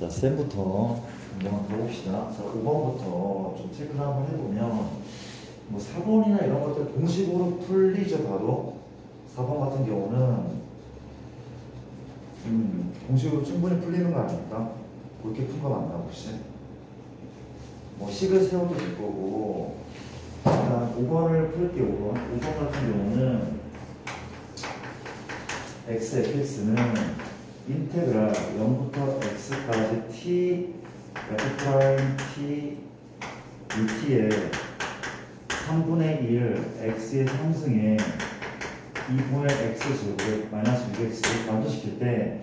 자, 쌤부터 한번 가봅시다. 자, 5번부터 좀 체크를 한번 해보면, 뭐 4번이나 이런 것들 공식으로 풀리죠, 바로. 4번 같은 경우는, 공식으로 충분히 풀리는 거 아닙니까? 그렇게 푼 거 맞나, 혹시? 뭐, 식을 세워도 될 거고, 일단 5번을 풀게요, 5번. 5번 같은 경우는, x, fx는 인테그랄 0부터 x까지 t, f' t, ut의 3분의 1 x의 상승에 2분의 x제곱에 마이너스 6x를 감소시킬 때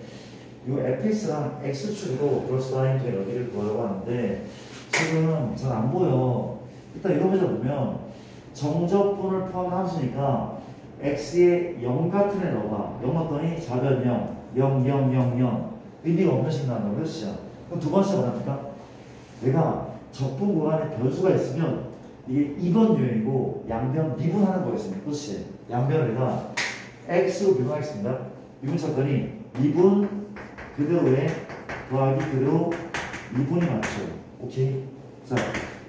이 fx랑 x축으로 플러스 라인의 여기를 구하려고 하는데 지금 잘 안 보여. 일단 이런 문제 보면 정적분을 포함한 함수니까 x에 0 같은 애 넣어봐. 0 넣었더니 좌변 0, 0, 0, 0, 0 의미가 없는 식 나온다고 그랬죠. 그럼 두 번째 뭐랍니까? 내가 적분 구간에 변수가 있으면 이게 2번 유형이고 양변 미분하는 거였습니다. 그렇지? 양변을 내가 x로 미분하겠습니다. 미분 찾더니 미분 그대로에 더하기 그대로 미분이 맞죠. 오케이? 자,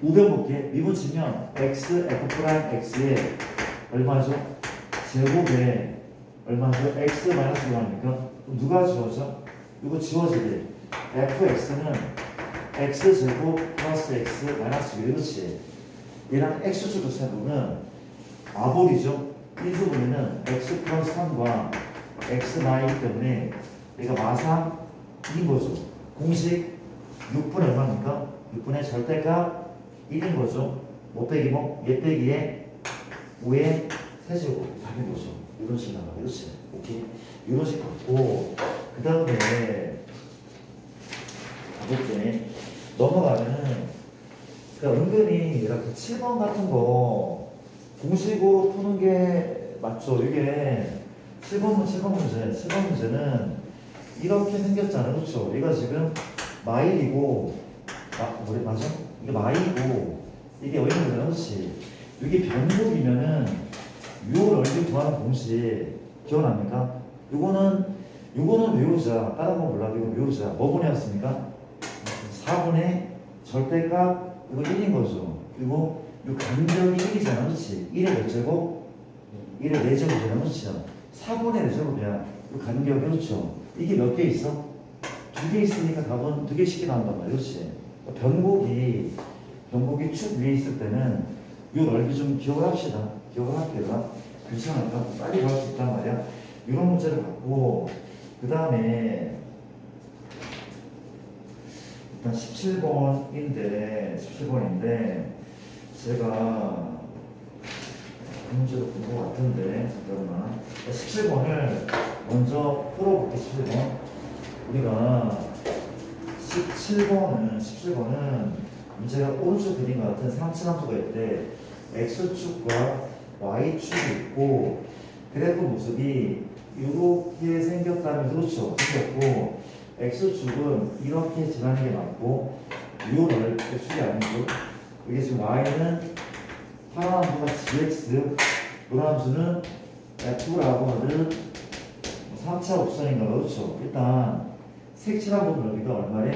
우변 볼게. 미분 치면 x, f'x에 얼마죠? 제곱에 얼마죠? x 마이너스 1입니까? 누가 지워져? 이거 지워지래. fx는 x제곱 플러스 x 마이너스 1. 그렇지? 얘랑 x축도 세보면 아볼이죠? 인수분해는 x 플러스 3과 x 마이기 때문에 얘가 마상 2인 거죠. 공식 6분의 얼마입니까? 6분의 절대값 1인 거죠. 못 빼기 뭐? 얘 빼기에 5의 세제곱 답인 거죠. 이런 식 나가. 그렇지? 오케이? 이런 식 갖고 그 다음에 가볼게. 넘어가면은 그러니까 은근히 그 7번 같은 거 공식으로 푸는 게 맞죠. 이게 7번 문제는 이렇게 생겼잖아요. 그렇죠? 얘가 지금 마일이고 맞아? 이게 마일이고 이게 어이문제는 그렇지. 이게 변곡이면은 요 넓이 구하는 공식 기억납니까? 요거는 외우자. 다른 건 몰라도 이건 외우자. 뭐 분해였습니까? 4분의 절대값 이거 1인 거죠. 그리고 요 간격이 1이잖아. 그렇지? 1의 몇 제곱? 1의 4제곱이잖아. 그렇죠? 4분의 4제곱이야. 요 간격이 그렇죠? 이게 몇 개 있어? 2개 있으니까 답은 2개씩 나온단 말이야. 그렇지? 변곡이 축 위에 있을 때는 요 넓이 좀 기억을 합시다. 기억을 할게요. 괜찮을까? 빨리 갈 수 있단 말이야. 이런 문제를 갖고 그 다음에 일단 17번인데 제가 그 문제도 본 것 같은데 잠깐만. 17번을 먼저 풀어볼게. 17번 우리가 17번은 문제가 오른쪽 그림 같은 상층함수가 있대. x축과 y축이 있고 그래프 모습이 이렇게 생겼다면 그렇죠. 생겼고 x축은 이렇게 지나는 게 맞고 요 넓이 축이 아니고 이게 지금 y는 파란 함수가 gx 노란 함수는 f라고 하는 3차 옵션인가 그렇죠. 일단 색칠한 부분 넓이가 얼마래?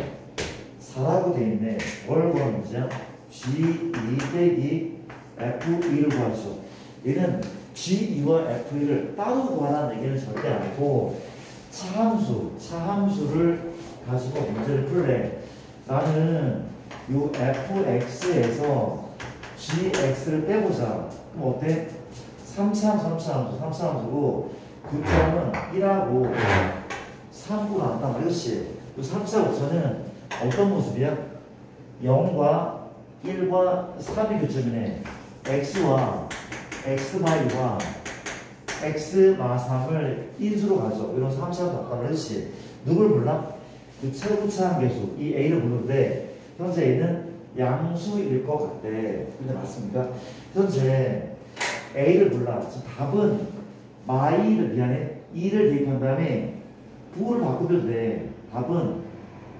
4라고 돼 있네. 뭘 구하는 문제야? G2 빼기 F2를 구하죠. 얘는 G2와 F2를 따로 구하라는 얘기는 절대 아니고 차함수를 가지고 문제를 풀래. 나는 요 fx에서 gx를 빼보자. 그럼 어때? 3차함수고 그 점은 1하고 3구 나왔단 말이지. 요 3차 옵션은 어떤 모습이야? 0과 1과 3이 교점이네. x와 x마이와 x마3을 인수로 가져. 이런 3차로 바꿔라 했지. 누굴 몰라? 그 최고차항 계수, 이 a를 부르는데 현재 a는 양수일 것 같대. 근데 맞습니까? 현재 a를 몰라. 지금 답은 마이를 미안해. 2를 대입한 다음에 9를 바꾸면 돼. 답은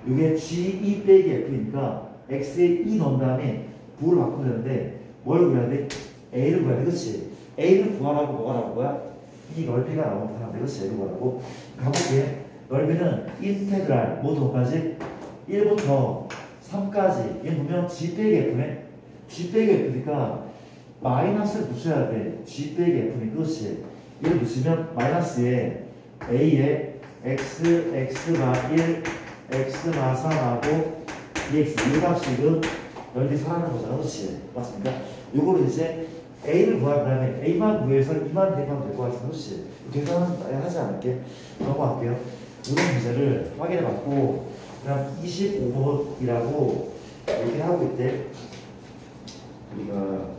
이게 g2 빼기 f니까 x에 2 넣은 다음에 9를 바꾸면 되는데 뭘 구해야 돼? a를 구해야 돼. 그렇지? a를 구하라고 뭐가 나온 거야? 이 넓이가 나온 사람들. 그렇지? a를 구하라고. 가볼게. 넓이는 인테그랄 모두 까지 1부터 3까지 얘 보면 G 빼기 F네. G 빼기 F니까 마이너스를 붙여야 돼. G 빼기 F니 그렇지. 얘를 붙이면 마이너스에 A에 X, X마 1, X마 3하고 DX 이 값식은 여기 살아나는 거잖아. 그렇지. 맞습니까? 요거를 이제 A를 구한 다음에 A만 구해서 2만 대입하면 될 것 같아서 그렇지. 계산은 하지 않을게. 넘어갈게요. 이런 문제를 확인해봤고 그냥 25번이라고 얘기를 하고 있대. 우리가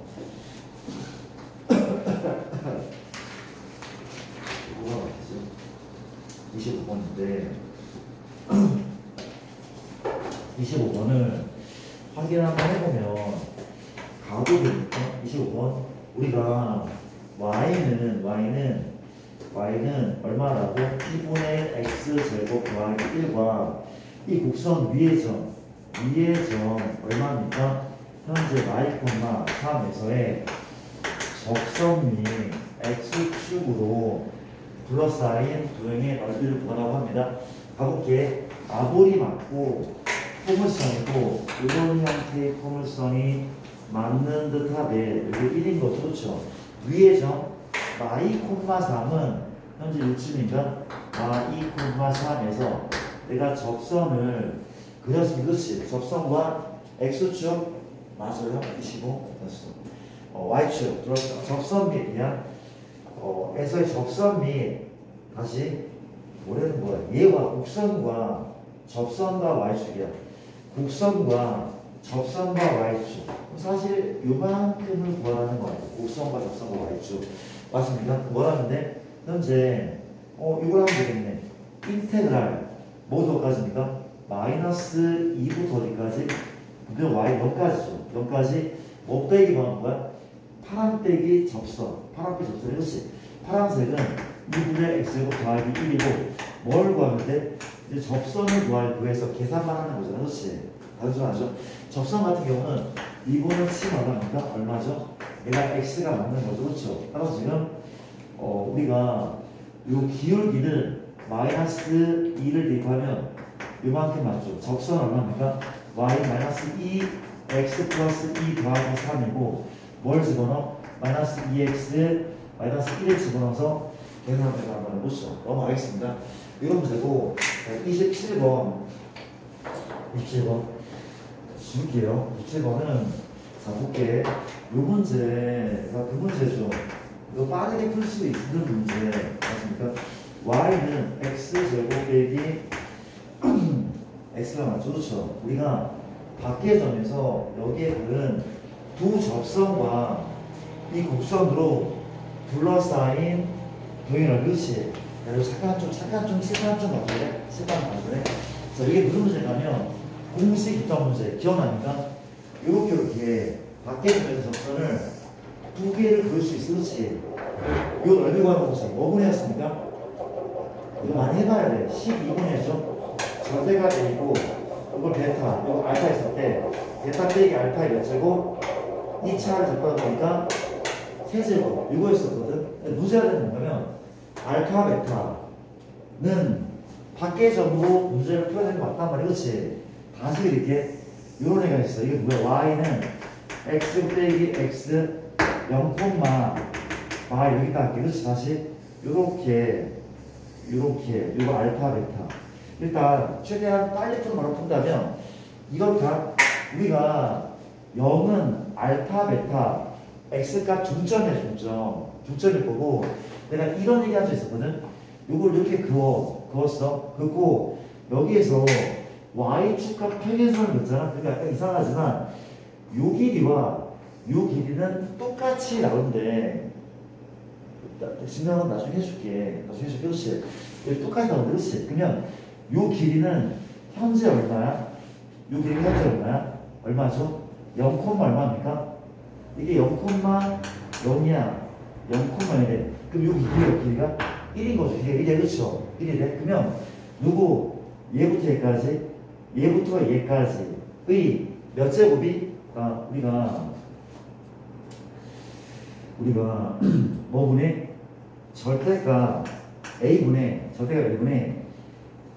25번인데 25번을 확인 한번 해보면 가도되니까 25번 우리가 y는 얼마라고? 2분의 x제곱 더하기 1과 이 곡선 위의 점 얼마입니까? 현재 y, 3에서의 적선 및 x축으로 둘러싸인 도형의 넓이를 구하라고 합니다. 가볼게. 아볼이 맞고 포물선이고 이런 형태의 포물선이 맞는 듯하되 여기 1인 거죠. 그렇죠? 위의 점 y, 3은 현재 요쯤인가? y, 3에서 내가 적선을 그렸으면 그렇지. 적선과 x축 맞아요. 25 됐어. y축 들었어. 적선 및이야. 에서의 적선 및 다시 뭐라는 거야? 얘와 곡선과 접선과 y축이야. 곡선과 접선과 y축. 사실 요만큼을 구하라는 거예요. 곡선과 접선과 y축. 맞습니까? 뭐라는데? 현재 이걸 하면 되겠네. 인테그랄 뭐더까지입니까? 마이너스 2부터 어디까지? 그럼 y 0까지죠. 0까지 뭐 빼기 뭐 하는 거야? 파란 빼기 접선. 파란 빼기 접선. 그렇지. 파란색은 2분의 x제곱 더하기 1이고 뭘 구하면 돼? 이제 접선을 구해서 계산만 하는 거잖아. 그렇지? 단순하죠? 접선 같은 경우는 2분의 c 얼마입니까? 얼마죠? 얘가 x가 맞는 거죠. 그렇죠? 따라서 지금 우리가 요 기울기를 마이너스 2를 대입하면 요만큼 맞죠? 접선 얼마입니까? y 마이너스 2 x 플러스 2 더하기 3이고 뭘 집어넣어? 마이너스 2x 마이너스 1을 집어넣어서 계산을 한번 해보시죠. 넘어가겠습니다. 이런 문제고 27번 줄게요. 27번은 자 볼게. 요 문제가 그 문제죠. 이거 빠르게 풀 수 있는 문제 맞습니까? y는 x제곱 빼기 x가 맞죠? 그렇죠? 우리가 밖의 점에서 여기에 그은 두 접선과 이 곡선으로 둘러싸인 도형이라 그렇지. 잠깐 좀 봐줄래? 자, 이게 무슨 문제냐면 공식 입학 문제 기억납니까? 이렇게 밖에 점에서 접선을 두 개를 그을 수 있어. 그렇지? 이 넓이 구하는 거죠. 뭐 분해했습니까? 이거 많이 해봐야 돼. 12분해죠. 절대가 A고 이걸 베타, 이거 알파 있을 때 베타 빼기 알파의 몇 제곱? 이 차를 접하다 보니까 세제곱 이거 있었거든. 문제가 되는 거면 알파 베타는 밖의 점으로 문제를 풀어내는 거 맞단 말이야. 그렇지? 다시 이렇게 이런 애가 있어. 이게 뭐야? y는 x 빼기 x 0, 여기다 할게. 그렇지? 다시 요렇게 요거 알파 베타. 일단 최대한 빨리 좀 바로 푼다면 이걸 다 우리가 0은 알파 베타 x값 중점이야. 중점일 거고 내가 이런 얘기 할 수 있었거든. 요걸 이렇게 그었어. 긋고 여기에서 y축과 평행선을 그었잖아. 그러니까 약간 이상하지만 요 길이와 요 길이는 똑같이 나오는데 증명은 나중에 해줄게. 그렇지? 여기 똑같이 나오는데 그렇지? 그러면 요 길이는 현재 얼마야? 요 길이가 현재 얼마야? 얼마죠? 0, 얼마입니까? 이게 0,0이야. 0,1에. 그럼 요 길이가 1인 거죠. 이게 그렇죠? 1이래. 그러면 누구? 얘부터 얘까지의 몇 제곱이? 우리가 뭐 분해? 절대가 A분의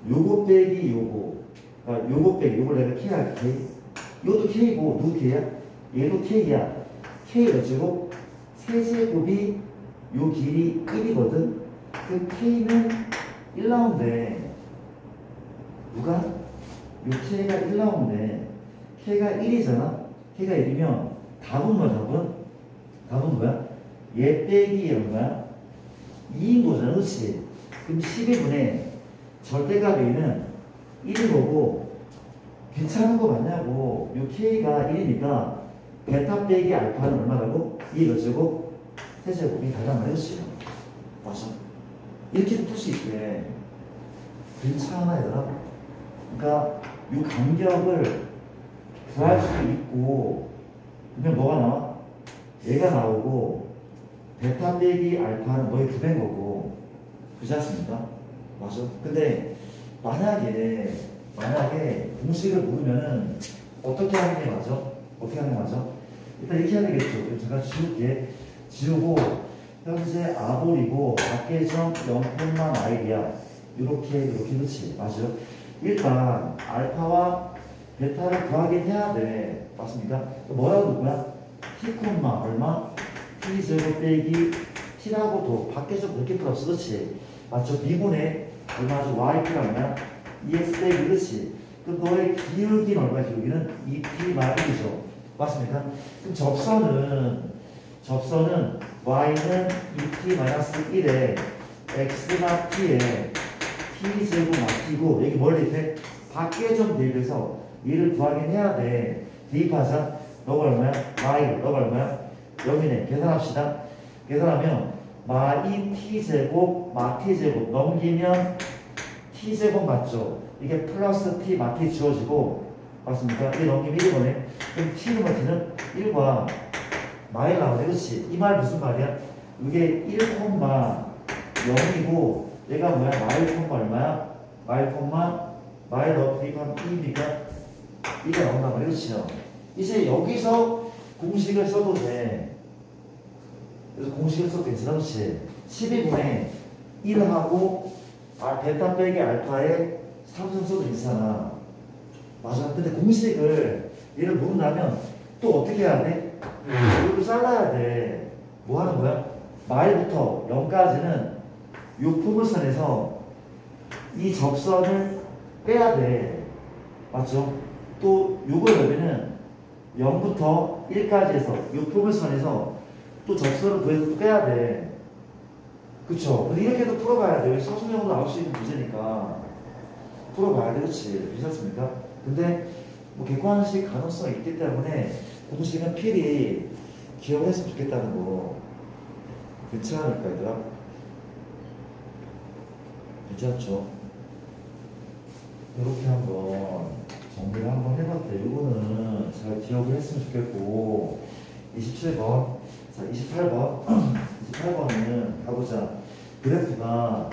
요거 빼기 요거 그러니까 요거 빼기 요걸 내가 K 할게. K. 요것도 K고 누구 K야? 얘도 K야. K 어쩌고 세제곱이 요 길이 1이거든. 그 K는 1 나온대. 누가? 요 K가 1 나온대. K가 1이잖아. K가 1이면 답은 뭐야? 답은 뭐야? 얘 빼기 얼마야? 2인 거잖아. 그렇지? 그럼 12분의 절대값 A는 1이 거고 괜찮은 거 맞냐고. 요 K가 1이니까 베타 빼기 알파는 얼마라고? 2 어쩌고 세제곱이 달란 말이었어요. 맞아. 이렇게도 풀 수 있대. 괜찮아 얘들아. 그러니까 이 간격을 구할 수도 있고 그러면 뭐가 나와? 얘가 나오고 베타 빼기 알파는 너의 2배인 거고 그렇지 않습니까? 맞아. 근데 만약에 공식을 모르면은 어떻게 하는 게 맞아? 어떻게 하는 게 맞아? 일단 이렇게 해야 되겠죠. 잠깐 지울게. 지우고 현재 아볼이고 밖에점 0,1이야. 이렇게 그렇지. 맞아요. 일단 알파와 베타를 구하긴 해야 돼. 맞습니까? 뭐라고 볼 거야? t, 얼마? t 제곱 빼기 t라고 도 밖에서 그렇게 플러스. 그렇지. 맞죠? b분의 얼마죠? y가 얼마야? 2x 빼기. 그렇지. 그럼 너의 기울기는 얼마야? 기울기는 2t 마이너스죠. 맞습니까? 그럼 접선은 y는 2t-1에 x가 t에 t제곱 t고 여기 뭘 대입해? 밖에 좀 대입해서 얘를 구하긴 해야 돼. 대입하자. 너가 얼마야? y 너가 얼마야? 여기네. 계산합시다. 계산하면 마이 t제곱 마 t제곱 넘기면 t제곱 맞죠? 이게 플러스 t 마 t 지워지고 맞습니까? 이게 넘기면 1이거네. 그럼 t는 t는 1과 마일 나오네. 그렇지? 이 말 무슨 말이야? 이게 1,0이고 얘가 뭐야? 마일 얼마야? 마일 넣어 대입하면 2니까 2가 나온단 말이야. 그렇죠? 이제 여기서 공식을 써도 돼. 그래서 공식을 써도 괜찮아. 그렇지? 12분의 1하고 베타 빼기 알파에 3선 써도 괜찮아. 맞아. 근데 공식을 얘를 모른다면 또 어떻게 해야 돼? 이걸 잘라야 돼. 뭐 하는 거야? 마일부터 0까지는 요 포물선에서 이 접선을 빼야 돼. 맞죠? 또 요걸 넣으면은 0부터 1까지 해서 요 포물선에서 또 접선을 구해서 또 빼야 돼. 그쵸? 근데 이렇게도 풀어봐야 돼. 서술형으로 나올 수 있는 문제니까 풀어봐야 돼. 그렇지? 괜찮습니까? 근데 뭐 객관식 가능성이 있기 때문에 공식은 필히 기억을 했으면 좋겠다는 거. 괜찮을까 얘들아? 괜찮죠? 이렇게 한번 정리를 한번 해봤대. 이거는 잘 기억을 했으면 좋겠고 27번 자 28번 28번은 가보자. 그래프가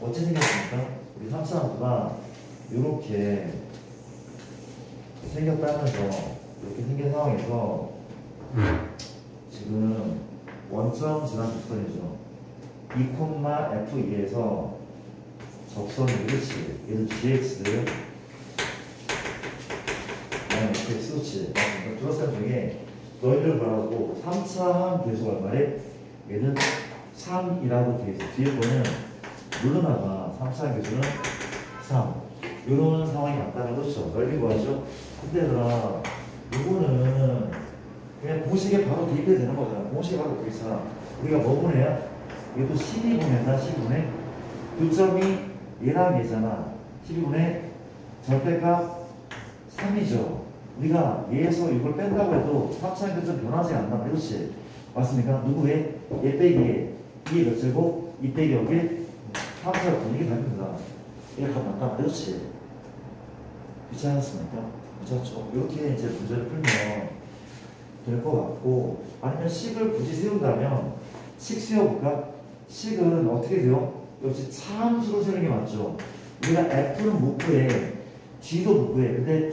어찌 생겼습니까? 우리 3차함수가 이렇게 생겼다면서 이렇게 생긴 상황에서 지금 원점 지난 접선이죠. 2,f2에서 접선이 그렇지. 얘는 gx fx 그렇지. 둘러싼 중에 너희들 뭐라고 3차 항 계수가 얼마래? 얘는 3이라고 되어 있어. 뒤에 거는 물러나가. 3차 항 계수는 3. 이런 상황이 맞다는 거죠. 넓이 구하죠. 근데 얘들아 이거는 그냥 공식에 바로 대입해도 되는 거잖아. 공식에 바로 되겠잖아. 우리가 뭐 분해야? 이것도 12분해다. 12분해. 교점이 얘랑 얘잖아. 12분해 절대값 3이죠. 우리가 얘에서 이걸 뺀다고 해도 3차의 교점 변하지 않나. 그렇지? 맞습니까? 누구의? 얘 빼기 얘. 이게 몇 제곱? 이 빼기 여기 3차가 이게 답입니다. 이게 답 맞다. 그렇지? 그렇지 않았습니까? 그렇죠? 이렇게 이제 문제를 풀면 될 것 같고, 아니면 식을 굳이 세운다면 식 세워볼까? 식은 어떻게 돼요? 역시 차함수로 세우는 게 맞죠. 우리가 f는 못 구해, g도 못 구해. 근데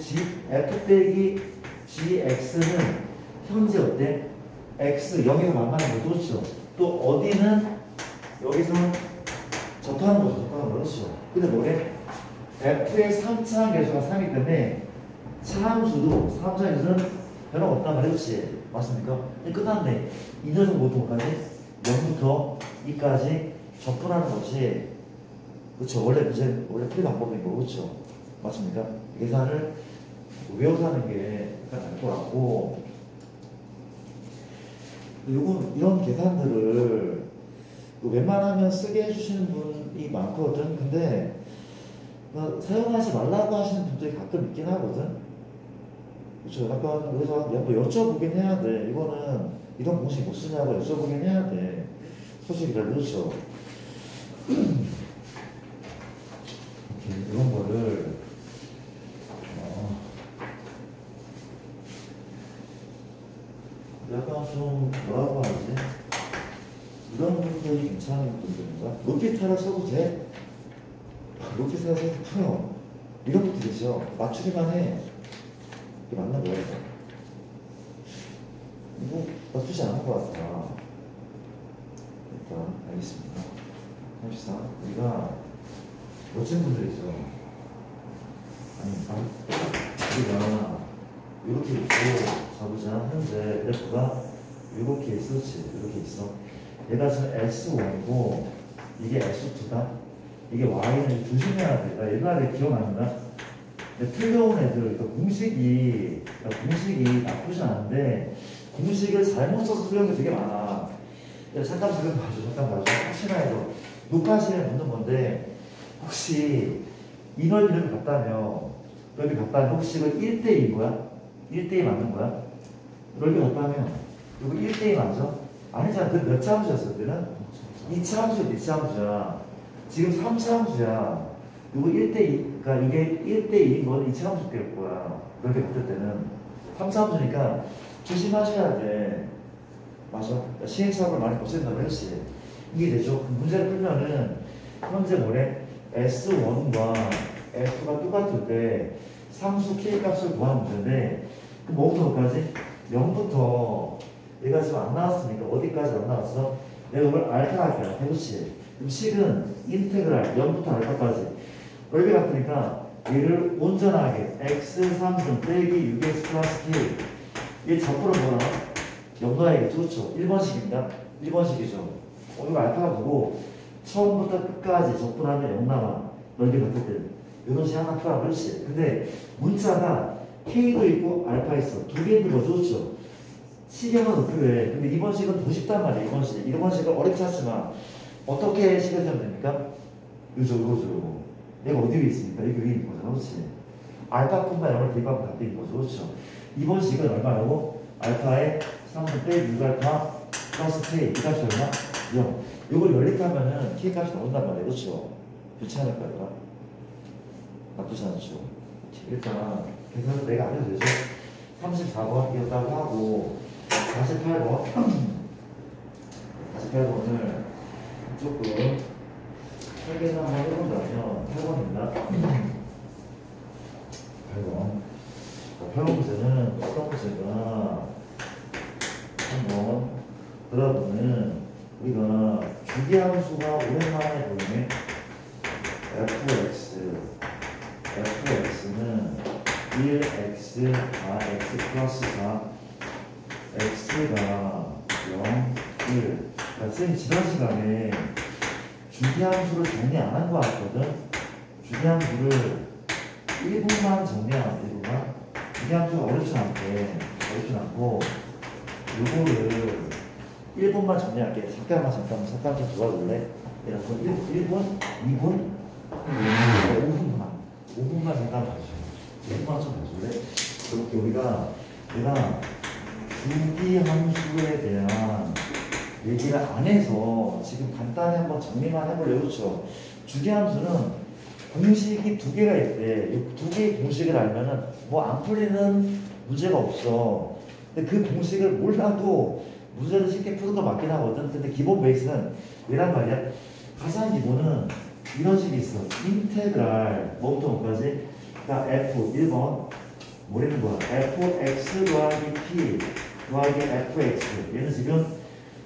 f 빼기 gx는 현재 어때? x 0에서 만나는 거. 그렇죠. 또 어디는 여기서 접하는 거죠. 접하는 거. 그렇죠. 근데 뭐래? f의 3차항 계수가 3이기 때문에 차함수도 3차항 계수는 변화가 없단 말이야. 그렇지? 맞습니까? 끝났네. 이 녀석 모두까지 0부터 2까지 접근하는 것이 그렇죠. 원래 풀이 방법인 거고 그렇죠. 맞습니까? 계산을 외워서 하는 게 약간 나을 것 같고 이런 계산들을 웬만하면 쓰게 해주시는 분이 많거든. 근데 사용하지 말라고 하시는 분들이 가끔 있긴 하거든. 그렇죠. 약간 그래서 여쭤보긴 해야 돼. 이거는 이런 공식 못 쓰냐고 여쭤보긴 해야 돼. 솔직히 그렇죠. 이런 거를 약간 좀 뭐라고 하지? 이런 분들이 괜찮은 분들인가? 루피타를 써도 돼? 루피타를 써도 풀어. 이런 것도 되죠. 맞추기만 해. 이게 맞는 거야. 이거 나쁘지 않은 것 같아. 일단 알겠습니다. 합시다. 우리가 멋진 분들이죠. 우리가 이렇게 있고 자보자. 현재 그래프가 이렇게 있었지. 이렇게 있어. 얘가 지금 S1이고 이게 S2다. 이게 Y는 조심해야 돼. 나 옛날에 기억난다. 근데 틀려온 애들 공식이 나쁘지 않은데 공식을 잘못 써서 틀려온 게 되게 많아. 잠깐 봐줘. 혹시나 해도 녹화실에 묻는 건데 혹시 이 넓이를 갖다면 혹시 이거 1대2인 거야? 1대2 맞는 거야? 넓이 갖다면 이거 1대2 맞아? 아니잖아. 그 몇 차 함수였어 그때는? 2차 함수야. 지금 3차 함수야. 이거 1대2, 그러니까 이게 1대2인 건 2차 함수 될 거야. 넓이 같을 때는 3차 함수니까 조심하셔야 돼. 맞아. 시행착오를 많이 거친다고 했지. 이게 되죠. 문제를 풀면은 현재 뭐래? S1과 F가 똑같을 때 상수 K 값을 구하는 문제인데 뭐부터 어디까지? 0부터 얘가 지금 안 나왔으니까 어디까지 안 나왔어? 내가 이걸 알파 할게요. 그렇지. 그럼 식은 인테그랄 0부터 알파까지 넓이 같으니까 얘를 온전하게 x3분 빼기 6x 플러스 k 얘 적으로 뭐라? 0 넣어야겠죠. 그렇죠. 1번식입니다. 1번식이죠. 이거 알파가 보고 처음부터 끝까지 적분하면 0 나와. 넓이 같을 때 이런 식 하나 풀어. 그렇지. 근데 문자가 K도 있고 알파 있어. 두 개 있는 거죠. 그렇죠. 식이 하나 더 필요해. 근데 이번 식은 더 쉽단 말이야. 이번 식은 어렵지 않지만 어떻게 식을 세면 됩니까? 요죠. 얘가 어디 위에 있습니까? 여기 위에 있는 거잖아. 그렇지. 알파뿐만 0을 대입하면 다 되는 거죠. 그렇죠. 이번 식은 얼마라고? 알파에 3분 빼기 6알파 플러스 K 이 값이 얼마? 0. 이걸 연립하면은 K 값이 나온단 말이에요. 그렇죠. 좋지 않을까요? 나쁘지 않죠. 일단 계산을 내가 안 해도 되죠. 34번 이었다고 하고 48번을 조금 설계를 한번 해본다면 8번입니다. 8번 문제는 어떤 문제가 한번 들어보면 우리가 주기함수가 오랜만에 보이네. fx는 1x, 4x 플러스 4 x가 0, 1 선생님 지난 시간에 주기함수를 정리 안 한 것 같거든. 주기함수를 1분만 정리하면 1분만 주기함수가 어렵진 않고 요거를 1분만 정리할게. 잠깐만 좀 도와줄래? 이라고 1분, 2분, 5분만 잠깐 봐주세요. 5분만 좀 봐줄래? 이렇게 우리가 내가 주기함수에 대한 얘기를 안 해서 지금 간단히 한번 정리만 해보려고. 그렇죠. 주기함수는 공식이 두 개가 있대. 이 두 개의 공식을 알면은 뭐 안 풀리는 문제가 없어. 근데 그 공식을 몰라도 문제를 쉽게 푸는 거 맞긴 하거든. 근데 기본 베이스는 얘란 말이야. 가장 기본은 이런 식이 있어. 인테그랄 뭐부터 뭐까지? 그러니까 f 1번 뭐라는 거야? fx 더하기 p 더하기 fx. 얘는 지금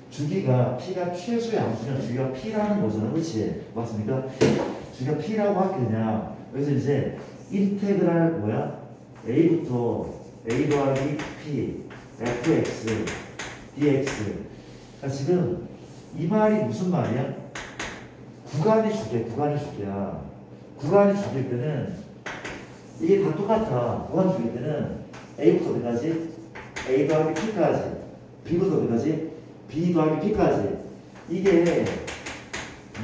주기가 p가 최소의 함수면 주기가 p라는 거잖아. 그렇지? 맞습니까? 주기가 p라고 할게 그냥 그래서 이제 인테그랄 뭐야? a부터 a 더하기 p fx dx. 그러니까 지금 이 말이 무슨 말이야? 구간이 주계야. 구간이 주계일 때는 이게 다 똑같아. 구간 주계일 때는 a부터 어디까지? a 더하기 p까지. b부터 어디까지? b 더하기 p까지. 이게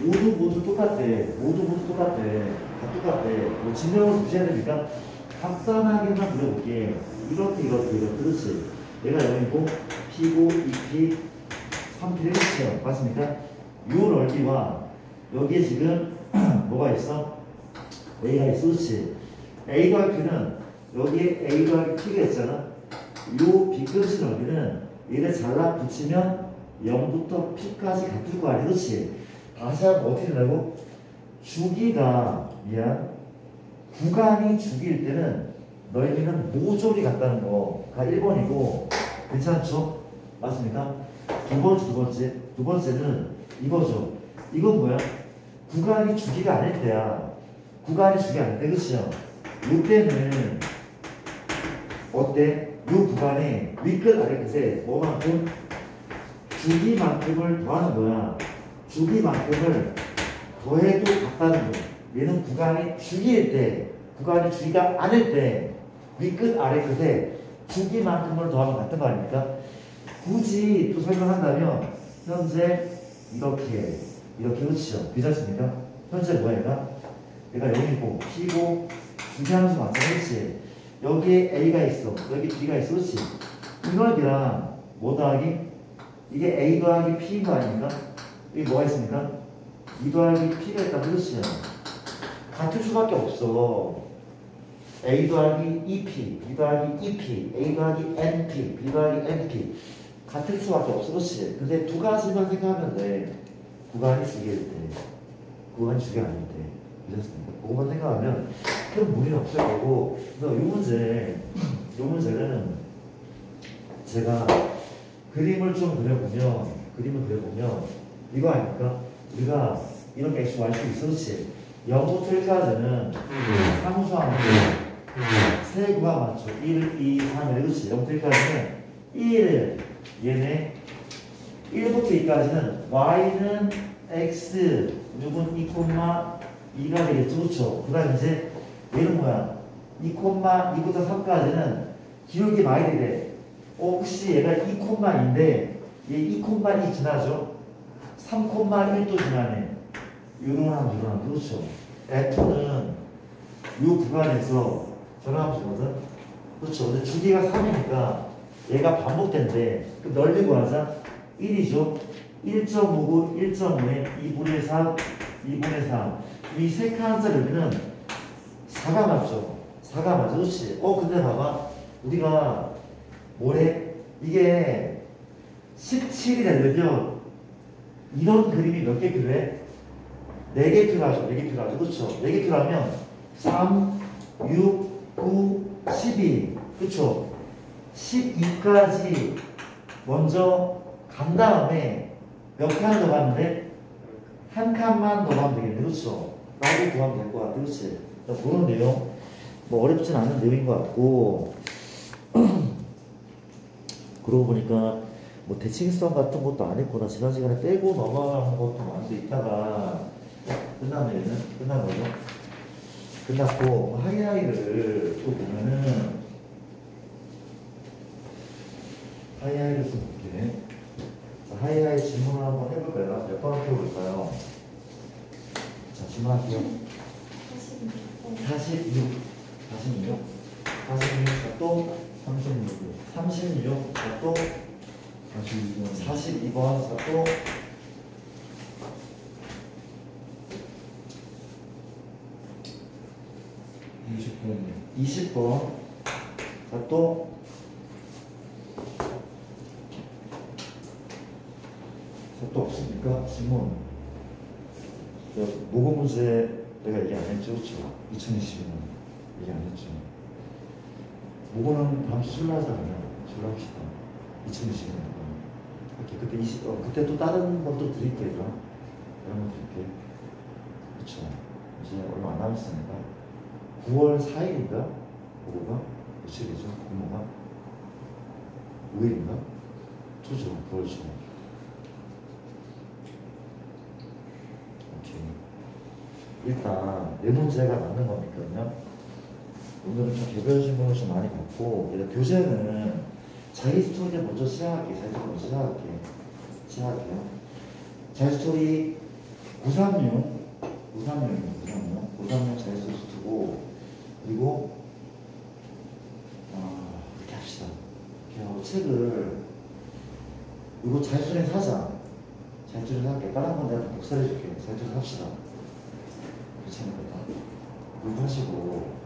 모두 똑같대. 다 똑같대. 뭐 진명을 주셔야 되니까 간단하게만 그려볼게. 이렇게. 그렇지. 얘가 여기고 P고 2P 3P 되겠죠. 맞습니까? 요 넓이와 여기에 지금 뭐가 있어? A가 있어. 그렇지. A 더하기 P는 여기에 A 더하기 P가 있잖아. 요 B끝의 넓이는 얘를 잘라 붙이면 0부터 P까지 같을 거 아니야. 그렇지. 다시 한번 어떻게 된다고? 구간이 주기일 때는 넓이는 모조리 같다는 거가 1번이고 괜찮죠? 맞습니까? 두 번째는 이거죠. 이건 뭐야? 구간이 주기가 아닐 때야. 구간이 주기 아닐 때, 그치요? 이때는 어때? 이 구간에 위끝 아래끝에 뭐만큼? 주기만큼을 더하는 거야. 주기만큼을 더해도 같다는 거야. 얘는 구간이 주기일 때, 구간이 주기가 아닐 때 위끝 아래끝에 주기만큼을 더하면 같은 거 아닙니까? 굳이 또 설명한다면 현재 이렇게 그렇죠? 괜찮습니까? 현재 뭐야 얘가 여기고 P고 주기함수 맞죠? 그렇지? 여기에 A가 있어. 여기 B가 있어. 그렇지? 이 넓이랑 뭐 더하기? 이게 A 더하기 P인 거 아닙니까? 여기 뭐가 있습니까? 2 더하기 P가 있다. 그렇지? 같을 수밖에 없어. A 더하기 EP, B 더하기 EP, A 더하기 NP, B 더하기 NP 같을 수밖에 없어. 그렇지? 근데 두 가지만 생각하면 돼. 구간이 주기일 때, 구간이 주기 아닐 때. 이렇습니다. 그것만 생각하면 큰 무리는 없을 거고. 그래서 이 문제는 제가 그림을 그려보면 이거 아닙니까? 우리가 이렇게 x, y 수 있어. 그렇지? 0부터 1까지는 상수함수 세 구간 맞죠? 1, 2, 3, 1. 그렇지? 0부터 1까지는 1, 얘네 1부터 2까지는 y는 x, 누군 2,2가 되겠죠? 그렇죠? 그 다음에 이제 얘는 뭐야? 2,2부터 3까지는 기울기 많이 되래. 혹시 얘가 2,2인데 얘 2,2 지나죠? 3,1도 지나네. 요런 그렇죠? F는 이 구간에서 전함수거든. 그렇죠? 근데 주기가 3이니까 얘가 반복된대. 그럼 넓이 구하자. 1이죠. 1.59, 1.5에 2분의 4, 2분의 3. 이 세 칸짜리 넓이는 4가 맞죠? 4가 맞죠? 그렇지? 근데 봐봐. 우리가 뭐래? 이게 17이 되려면 이런 그림이 몇 개 필요해? 4개 필요하죠. 4개 필요하죠. 그렇죠? 4개 필요하면 3, 6, 9, 12. 그렇죠? 12까지 먼저 간 다음에 몇 칸을 더 갔는데 한 칸만 더 가면 되겠네. 그렇죠? 나도 구하면 될 것 같아. 그렇지? 그런 내용 뭐 어렵진 않은 내용인 것 같고 그러고 보니까 뭐 대칭성 같은 것도 안 했구나. 지난 시간에 빼고 넘어가는 것도 많은데 있다가 끝난 거죠. 끝났고 하이하이를 또 보면은 하이하이를 좀 볼게. 하이하이 질문을 한번 해볼까요? 몇 번 해볼까요? 자, 질문할게요. 46. 자, 또 36. 자, 또 42번. 자, 또 20번. 자, 또 없습니까? 질문. 모국 문제 내가 얘기 안 했죠? 그렇죠? 2020년 얘기 안 했죠? 모고는 다음 주 술라잖아요. 술라합시다. 2020년. 그때 또 다른 것도 드릴게요. 다른 거 드릴게요. 그렇죠? 이제 얼마 안 남았으니까. 9월 4일인가? 그거가? 며칠이죠? 근무가? 5일인가? 초죠. 9월 초. 오케이. 일단 네 문제가 맞는 거니까요. 오늘은 좀 개별 질문을 좀 많이 받고, 일단 교재는 자기 스토리를 먼저 시작할게요. 자기 스토리 먼저 시작할게요. 자기 스토리 936 자기 스토리 두고, 그리고 이렇게 합시다. 이렇게 하고 책을, 이거 자기 스토리 사자. 자기 스토리 살게. 다른 건 내가 복사해줄게. 자기 스토리 합시다. 괜찮을까? 이거 하시고,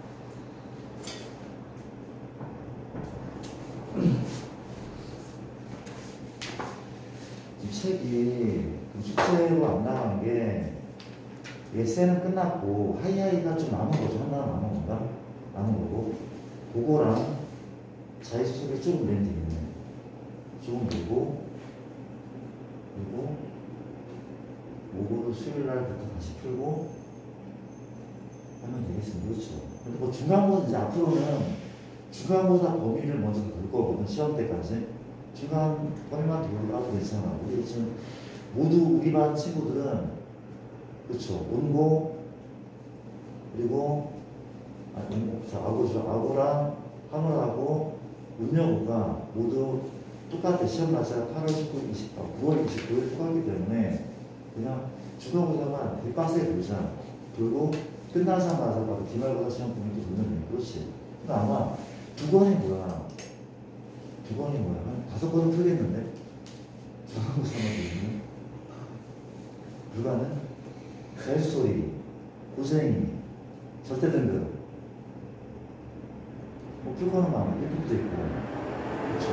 이 책이 숙제로 안 나간 게 에세이는 끝났고 하이하이가 좀 남은 거죠. 하나 남은 건가? 남은 거고 그거랑 자기소개 조금 내면 되겠네. 조금 내고 그리고 요거를 수요일 날부터 다시 풀고 하면 되겠습니다. 그렇죠. 근데 뭐 중간고사 이제 앞으로는 중간고사 범위를 먼저 볼 거거든. 시험 때까지. 중간 범위만 돌아도 괜찮아. 우리 지금 모두 우리 반 친구들은 그렇죠. 온고 그리고 아고랑 하늘하고 운영고가 모두 똑같아. 시험 날짜가 8월 19일, 9월 29일 똑같기 때문에 그냥 중간고사만 되게 빡세게 돌자. 그리고 끝나자마자 바로 기말고사 시험 범위도 돌면 돼. 그렇지. 근데 아마 두 번이 뭐야? 한 5번은 풀겠는데? 중간고사만 되면 불가는 벨소리, 고생이, 절대 등급 뭐 풀거는 아마 1분도 있고 그렇죠.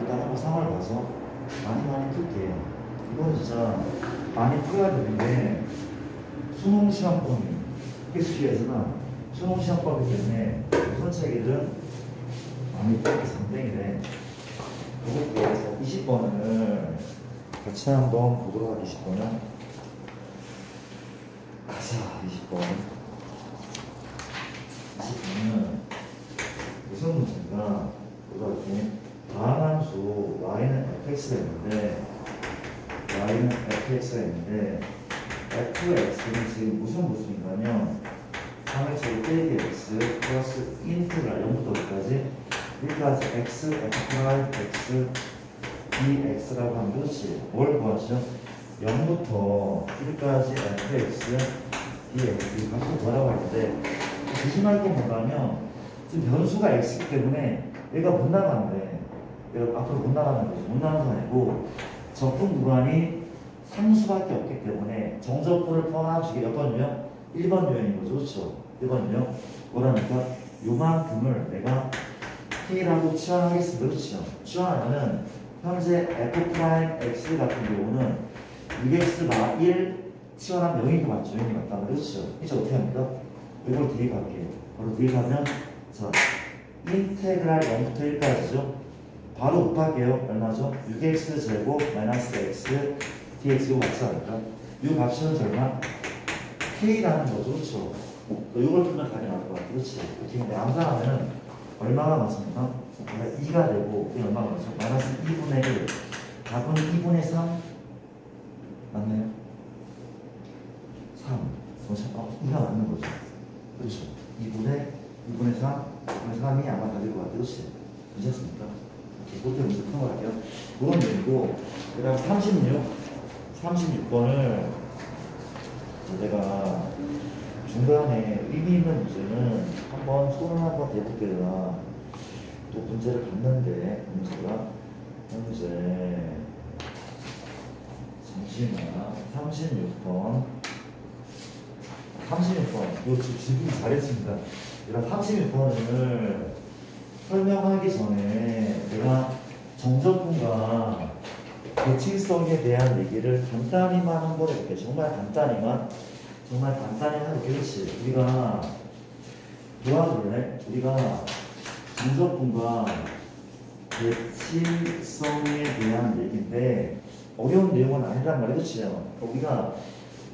일단 한번 상황을 봐서 많이 풀게. 이건 진짜 많이 풀어야 되는데 수능 시험 범위 필수기에서는 수능 시험 범위 때문에 우선책이든 많이 풀기 상당이래. 그것도 20번을 같이 한번 보도록 하겠습니다. 20번은 가자. 20번은 무슨 문제인가? 이렇게 다항한 수 y는 fx가 있는데 fx는 지금 무슨 상의 제곱 빼기 x 플러스 인트가 0부터 5까지 여기까지 x, x, dx라고 하면 그렇지. 뭘 구하죠? 0부터 1까지 fx, dx 이 값을 구하라고 할 때 조심할 건 뭐냐면 지금 변수가 x이기 때문에 얘가 못 나가는데 얘가 앞으로 못 나가는 거죠. 못 나가는 건 아니고 적분 구간이 상수밖에 없기 때문에 정적분을 포함한 주기 몇 번 유형? 1번 유형인 거죠. 그렇죠? 1번 유형. 뭐라니까? 요만큼을 내가 K라고 치환하겠습니다. 그렇죠? 치환하면은 현재 F'X 같은 경우는 6X 1 치환하면 0인 거 맞죠? 0이 맞다. 그렇죠? 이제 어떻게 합니까? 이걸 대입할게요. 바로 대입하면 자, 인테그랄 0부터 1까지죠? 바로 곱할게요. 얼마죠? 6x 제곱 마이너스 x dx 이거 같이 하니까 이 값은 얼마? k라는 거죠. 그렇죠? 이걸 풀면 답이 나올 것 같아. 그렇지? 이렇게 근데 암산하면 얼마가 맞습니까? 2가 되고 이게 얼마가 맞죠? 마이너스 2분의 1 답은 2분의 3 맞나요? 3 2가 맞는 거죠. 그렇죠? 2분의 3 2분의 3이 아마 답일 것 같아요. 그렇지? 괜찮습니까? 그때 문제 풀어갈게요. 그건 되고, 그 다음 36번을 내가 중간에 의미 있는 문제는 손을 한번 대볼게요. 또 문제를 봤는데, 문제가 현재 잠시만 36번 이거 지금 잘했습니다. 내가 36번을 설명하기 전에 내가 정적분과 대칭성에 대한 얘기를 간단히만 한번 해볼게요. 정말 간단히만 하고 그렇지. 우리가 도와줄래? 우리가 정적분과 대칭성에 대한 얘기인데 어려운 내용은 아니란 말이에요. 그렇죠? 우리가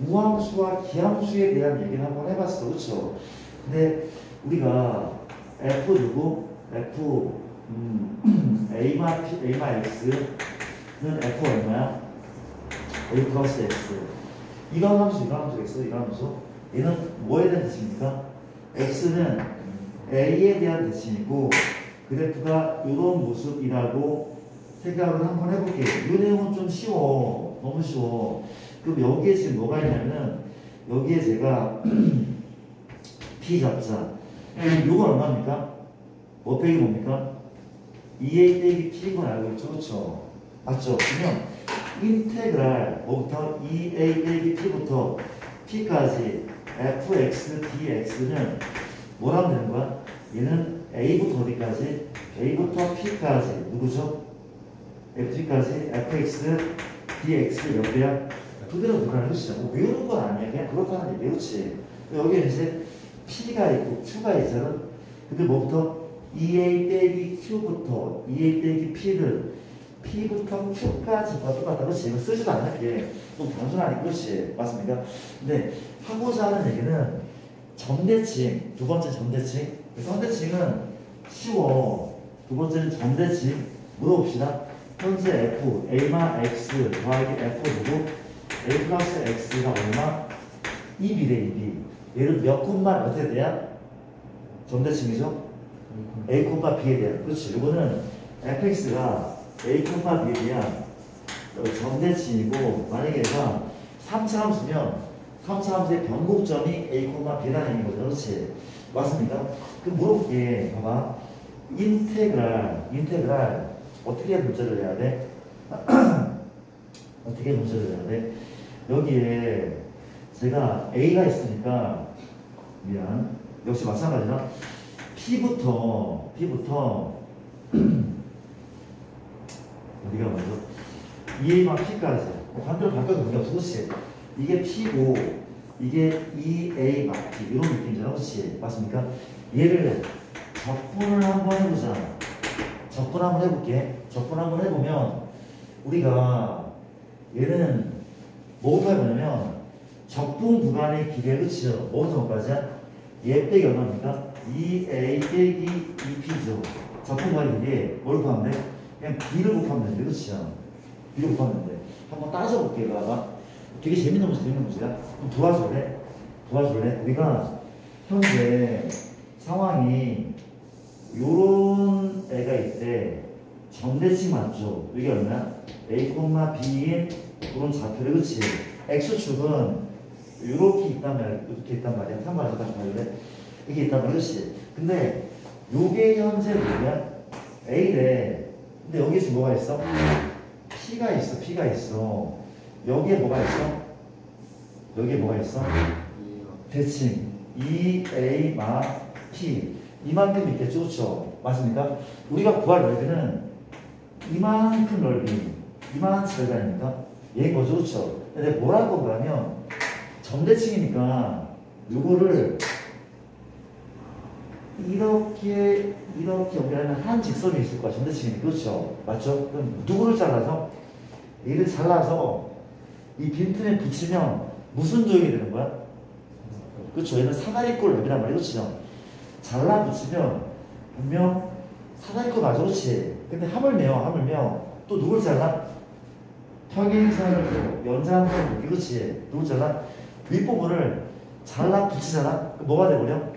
우함수와 기함수에 대한 얘기를 한번 해봤어. 그렇죠? 근데 우리가 F 누구? F A마 X는 F 얼마야? A 플러스 X. 이런 함수, 이런 함수, X, 이런 함수. 얘는 뭐에 대한 대칭입니까? X는 A에 대한 대칭이고 그래프가 이런 모습이라고 생각을 한번 해볼게요. 이 내용은 좀 쉬워. 너무 쉬워. 그럼 여기에 지금 뭐가 있냐면은 여기에 제가 P 잡자. 요건 얼마입니까? 뭐 빼기 뭡니까? 2A 빼기 P인 건 알고 있죠? 그렇죠? 맞죠? 그러면 인테그랄 뭐부터 2A 빼기 P부터 P까지 fx, dx는 뭐라고 되는 거야? 얘는 A부터 어디까지? A부터 P까지 누구죠? FT까지 fx, dx 몇 배야? 그대로 누가는 것이죠. 뭐 외우는 건 아니야. 그냥 그렇다는 얘기 외우지. 여기 이제 P가 있고 Q가 있잖아. 근데 뭐부터? 2A 빼기 Q부터 2A 빼기 P를 P부터 Q까지 똑같다. 그렇지? 이거 쓰지도 않을게. 좀 단순하니 그렇지. 맞습니까? 근데 하고자 하는 얘기는 점대칭, 두 번째 점대칭. 점대칭은 쉬워. 두 번째는 점대칭. 물어봅시다. 현재 F, A마 X 더하기 F 누구? A 플러스 X가 얼마? 2B래, 2B. 얘를 몇 콤마 어떻게 돼야? 점대칭이죠? A 콤마 B에 대한. 그렇지. 이거는 fx가 A 콤마 B에 대한 점대칭이고 만약에 얘가 3차 함수면 3차 함수의 변곡점이 A 콤마 B라는 얘기인 거죠. 그렇지. 맞습니까? 그럼 물어볼게. 봐봐. 인테그랄 어떻게 문제를 내야 돼? 어떻게 문제를 내야 돼? 여기에 제가 A가 있으니까 미안. 역시 마찬가지나 P부터 어디가 먼저 2A만 P까지 반대로 바꿔도 문제 없어. 그렇지. 이게 P고 이게 2A 막 P 이런 느낌이잖아. 그렇지. 맞습니까? 얘를 적분을 한번 해보자. 적분 한번 해볼게. 적분 한번 해보면 우리가 얘는 뭐부터 해보냐면 적분 구간의 길이에 그치죠. 뭐부터 뭐까지야? 얘 빼기 얼마입니까? 2A 빼기 2P죠. 적분 구간의 길이에 뭘 곱하면 돼? 그냥 B를 곱하면 되는데 그치죠? B를 곱하면 돼. 한번 따져볼게. 봐봐. 되게 재밌는 문제야. 그럼 도와줄래? 우리가 현재 상황이 요런 애가 있대. 점대칭 맞죠? 이게 얼마야? A, B인 그런 좌표를 그치? X축은 이렇게 있단 말이야. 한번 다시 봐줄래? 이게 있단 말이야. 그치? 근데 요게 현재 뭐야? A래. 근데 여기 지금 뭐가 있어? P가 있어. 여기에 뭐가 있어? 대칭 2A 마 P 이만큼 있겠죠? 그렇죠? 맞습니까? 우리가 구할 넓이는 이만큼 넓이 이만치 넓이 아닙니까? 얘인 거죠? 그렇죠? 근데 뭘 할 건가 하면 점대칭이니까 요거를 이렇게 연결하면 한 직선이 있을 거야. 점대칭이니까. 그렇죠? 맞죠? 그럼 누구를 잘라서? 얘를 잘라서 이 빈틈에 붙이면 무슨 조형이 되는 거야? 그렇죠? 얘는 사다리꼴 넓이란 말이야. 그렇죠? 잘라 붙이면 분명 사다리꼴 맞아. 그렇지? 근데 하물며 또 누굴 잘라? 평행선을 연장선을 그렇지? 누굴 잘라? 윗부분을 잘라 붙이잖아? 그럼 뭐가 돼버려?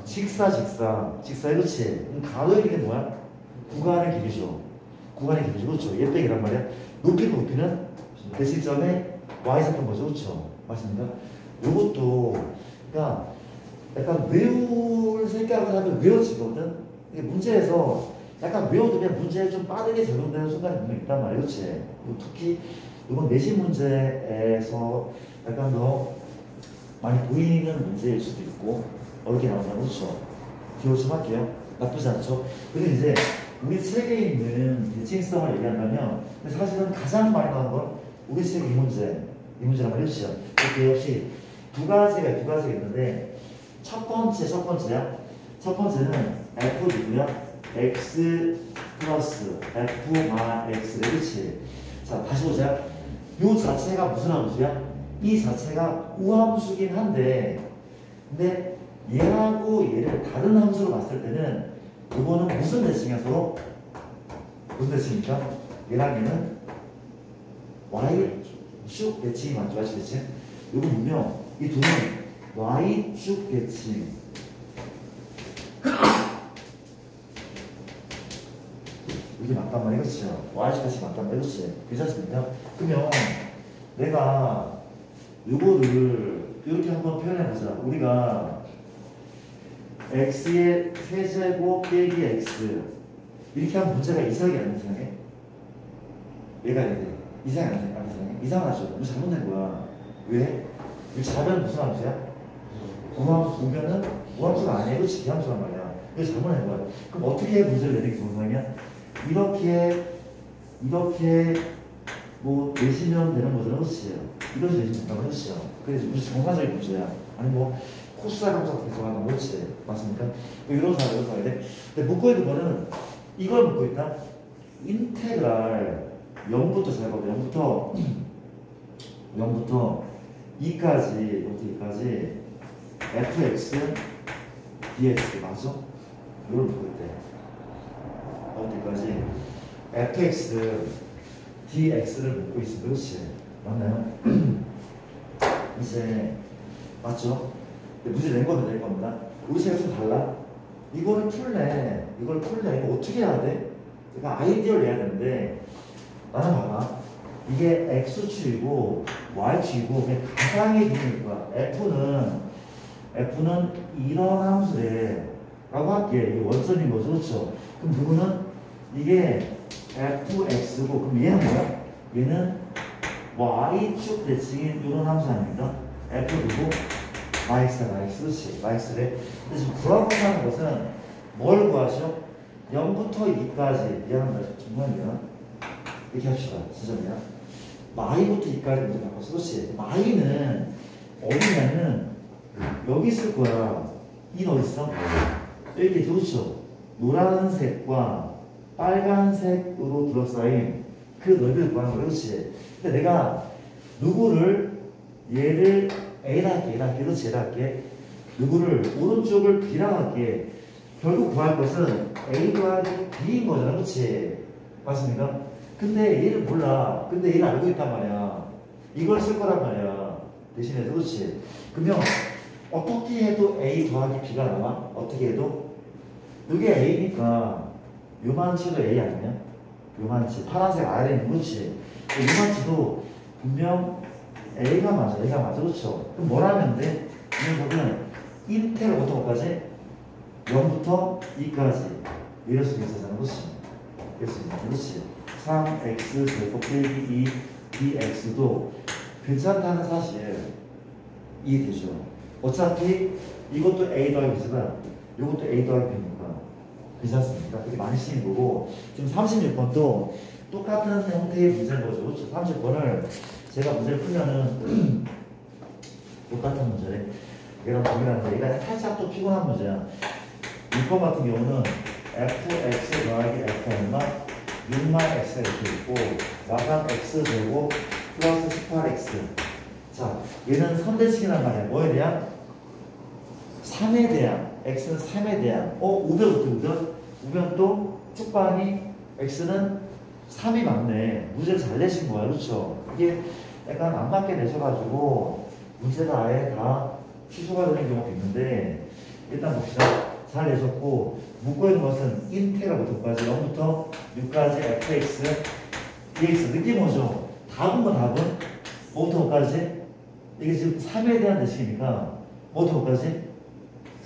직사. 그렇지? 그럼 가로의 길이는 뭐야? 구간의 길이죠. 그렇죠? 얘 빼기란 말이야. 높이는 대칭점에 y사건 거죠. 그렇죠? 맞습니까? 요것도 그러니까 약간 외울 생각을 하면 외워지거든. 이게 문제에서 약간 외워두면 문제에 좀 빠르게 적용되는 순간이 분명히 있단 말이에요. 그렇지? 특히 이번 내신 문제에서 약간 더 많이 보이는 문제일 수도 있고 어렵게 나오잖아요. 그렇죠? 기호 좀 할게요. 나쁘지 않죠? 근데 이제 우리 책에 있는 대칭성을 얘기한다면 사실은 가장 많이 나오는 건 우리 책 이 문제란 말이죠. 이렇게 역시 두 가지가 있는데 첫 번째야. 첫 번째는 F 누구야? X 플러스 F 마 X래. 그치? 자, 다시 보자. 요 자체가 무슨 함수야? 이 자체가 우함수긴 한데 근데 얘하고 얘를 다른 함수로 봤을 때는 이거는 무슨 대칭이야 서로? 무슨 대칭입니까? 얘랑 얘는 y축 대칭이 맞죠? y축 대칭? 이거 보면 이 둘은 y축 대칭. 이게 맞단 말이야, 그렇죠? y축 대칭 맞단 말이야, 그렇지? 괜찮습니까? 그러면 내가 이거를 이렇게 한번 표현해보자. 우리가 x의 세제곱 빼기 x 이렇게 하면 문제가 이상하게 안 이상해? 얘가 이래. 이상해 안 이상해? 안 이상해? 이상하죠? 뭐 잘못된 거야. 왜? 이 자변은 무슨 함수야? 우함수는 우함수가 아니야. 그렇지? 기함수란 말이야. 이거 잘못된 거야. 그럼 어떻게 문제를 내리기 좋은 거냐? 이렇게 뭐 내시면 되는 거잖아. 그렇지? 이것이 내시면 된다고 했어요. 그래서 무슨 정상적인 문제야. 아니 뭐 코스사 감사 같은 거 하는 거지. 맞습니까? 뭐 이런 사람 이런 사람인데 근데 묶고 있는 거는 이걸 묶고 있다. 인테그랄 0부터 잘 봐봐. 0부터 2까지 fx dx 맞아? 이걸 묶고 있대. 어디까지? fx dx를 묶고 있어. 그렇지? 맞나요? 이제 맞죠? 문제 낸 겁니다. 우리 생각 좀 달라. 이걸 풀래. 이거 어떻게 해야 돼? 그러니까 아이디어를 내야 되는데 나는 봐봐. 이게 x축이고 y축이고 그냥 가상의 기준일 거야. f는 이런 함수래 라고 할게. 이 원점이 뭐죠? 그렇죠? 그럼 누구는 이게 fx고 그럼 얘는 뭐야? 얘는 y축 대칭인 이런 함수 아닙니까? f고 yx다. 그렇지? yx래. 근데 지금 구하고 하는 것은 뭘 구하죠? 0부터 2까지 미안합니다. 정말 미안. 이렇게 합시다. 진짜 미안. 마이부터 2까지 먼저 바꿔서 그렇지? 마이는 어디냐면 여기 있을 거야. 이는 어디 있어? 이렇게 그렇죠? 노란색과 빨간색으로 둘러싸인 그 넓이를 구하는 거야. 그렇지? 근데 내가 누구를 얘를 A라 할게. 그렇지? A라 할게. 누구를 오른쪽을 B라 할게. 결국 구할 것은 A 더하기 B인 거잖아. 그렇지? 맞습니까? 근데 얘를 몰라. 근데 얘를 알고 있단 말이야. 이걸 쓸 거란 말이야. 대신에 그렇지? 그러면 어떻게 해도 A 더하기 B가 나와? 어떻게 해도? 이게 A니까 요만치도 A 아니냐? 요만치. 파란색 아래는 그렇지? 요만치도 분명 A가 맞아. 그렇죠? 그럼 뭘 하면 돼? 이 녀석은 인테를 어떻게까지? 0부터 2까지 이럴 수 있었잖아. 그렇지? 3x 제곱 빼기 2 dx도 괜찮다는 사실 이해되죠? 어차피 이것도 a 더하기 b지만 이것도 a 더하기 b니까 괜찮습니까? 그게 많이 쓰인 거고 지금 36번도 똑같은 형태의 문제인 거죠. 그렇죠? 30번을 제가 문제를 풀면은 똑같은 문제래. 얘랑 동일한데 얘가 살짝 또 피곤한 문제야. 6번 같은 경우는 fx 더하기 f 얼마 6만 x가 이렇게 있고 마감 x 제곱 플러스 18x. 자, 얘는 선대칭이란 말이야. 뭐에 대한? 3에 대한. x는 3에 대한. 우변 또 쪽방이 x는 3이 맞네. 문제를 잘 내신 거야. 그렇죠? 이게 약간 안 맞게 내셔가지고 문제가 아예 다 취소가 되는 경우가 있는데 일단 봅시다. 잘 내셨고 묶고 있는 것은 인테가 부터까지 0부터 6까지 fx dx 느낌 오죠? 답은 뭐부터까지? 이게 지금 3에 대한 대칭이니까 뭐부터까지?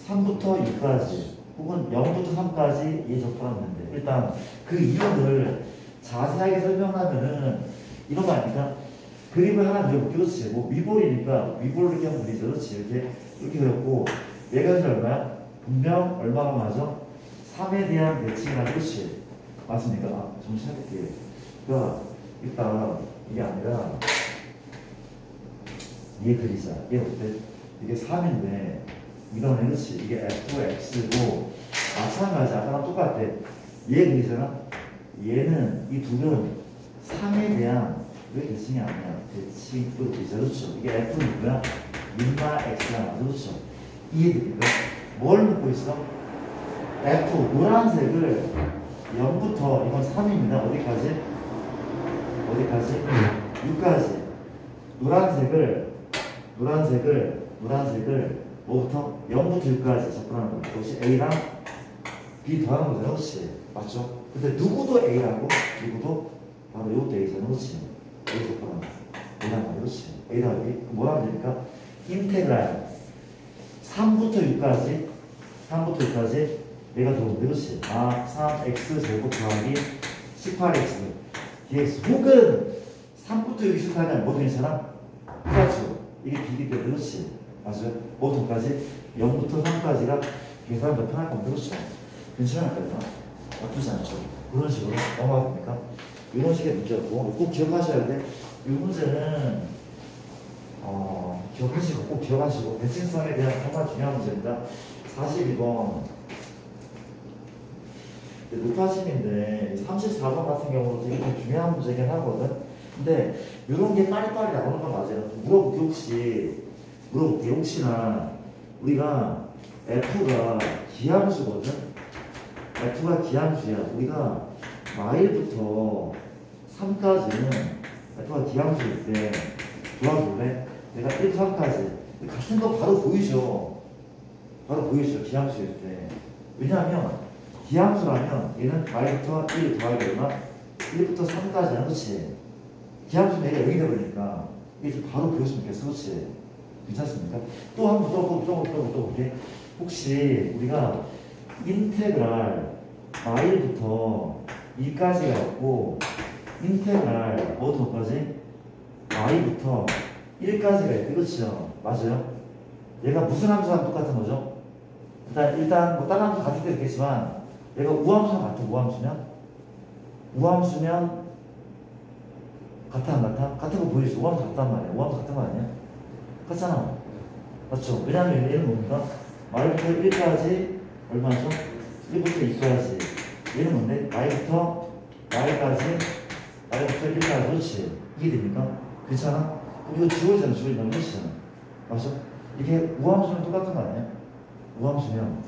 3부터 6까지 혹은 0부터 3까지 예적하면 되는데 일단 그 이유를 자세하게 설명하면은 이런 거 아닙니까? 그림을 하나 그려볼게. 그렇지? 뭐 위볼이니까 위볼 이렇게 하면 되죠. 그렇지? 이렇게 그렸고 얘가 현재 얼마야? 분명 얼마가 맞아? 3에 대한 대칭이라. 그렇지? 맞습니까? 좀 시작할게요. 그러니까 일단 이게 아니라 얘 그리자. 얘 어때? 이게 3인데 이거는 그렇지? 이게 fx고 마찬가지 아까랑 똑같아. 얘 그리잖아? 얘는 이 둘은 3에 대한 왜 대칭이 아니야? 대칭으로 그리자. 그렇죠? 이게 f는 뭐야? 6마 x가 맞아. 그렇죠? 이해됩니까? 뭘 묻고 있어? F 노란색을 0부터 이건 3입니다. 어디까지? 어디까지? 6까지. 노란색을 뭐부터? 0부터 6까지 접근하는 거죠. 그것이 A랑 B 더하는 거잖아. 그렇지? 맞죠? 근데 누구도 A라고? 누구도? 바로 이것도 A잖아. 그렇지? A 접근하는 거. A랑 말이 그렇지? A 더하기 B. 뭐 하면 됩니까? 인테그랄 3부터 6까지 얘가 들어오는데 그렇지? 3x 제곱 더하기 18x dx 혹은 3부터 6 시작하면 뭐도 괜찮아? 그렇죠? 이게 B기 때문에 그렇지? 맞아요? 뭐부터까지? 0부터 3까지가 계산 더 편할 겁니다. 그렇죠? 괜찮을까요? 나쁘지 않죠? 그런 식으로 넘어갑니까? 이런 식의 문제였고 꼭 기억하셔야 돼. 이 문제는 기억하시고 꼭 기억하시고 대칭성에 대한 정말 중요한 문제입니다. 42번 높아심인데 34번 같은 경우도 되게 중요한 문제긴 하거든. 근데 이런 게 빨리빨리 나오는 건 맞아요. 물어볼게 혹시나 우리가 F가 기함수거든. F가 기함수야. 우리가 마일부터 3까지는 F가 기함수일 때 도와줄래? 내가 1, 3까지 같은 거 바로 보이죠. 기함수일 때. 왜냐하면 기함수라면 얘는 마일부터 1 더하기 얼마? 1부터 3까지는 그렇지. 기함수는 얘가 0이 되버리니까 이게 좀 바로 보였으면 좋겠어. 그렇지. 괜찮습니까? 또 한 번 또 볼게. 혹시 우리가 인테그랄 마일부터 2까지가 있고 인테그랄 뭐부터까지? y부터 1까지가 있대. 그렇죠? 맞아요? 얘가 무슨 함수랑 똑같은 거죠? 일단 뭐 다른 함수 같을 때도 있겠지만 얘가 우함수랑 같아. 우함수면 같아 안 같아? 같은 거 보이죠? 우함수 같단 말이야. 우함수 같은 거 아니야? 같잖아. 맞죠? 왜냐면 얘는 뭡니까? y부터 1까지 얼마죠? 1부터 2까지. 얘는 뭔데? y부터 1까지. 그렇지. 이해됩니까? 괜찮아? 그럼 이거 지워지잖아. 그렇지? 맞죠? 이게 우함수면 똑같은 거 아니야? 우함수면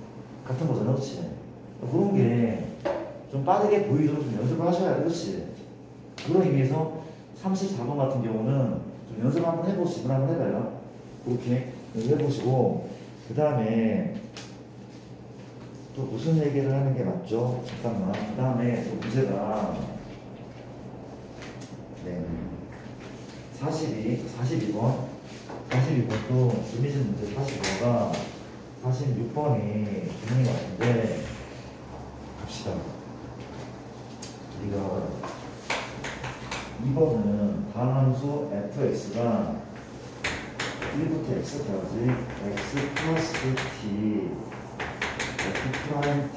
같은 거잖아. 그렇지? 그런 게 좀 빠르게 보이도록 좀 연습을 하셔야 돼. 그렇지? 그런 의미에서 34번 같은 경우는 좀 연습 한번 해보시고 한번 해봐요. 그렇게 해보시고 그 다음에 또 무슨 얘기를 하는 게 맞죠? 잠깐만. 그 다음에 또 문제가 42번도 재미있는 문제 45가 46번이 재밌는 것 같은데 봅시다. 우리가 2번은 다함수 fx가 1부터 x까지 x 플러스 t f 프라임 t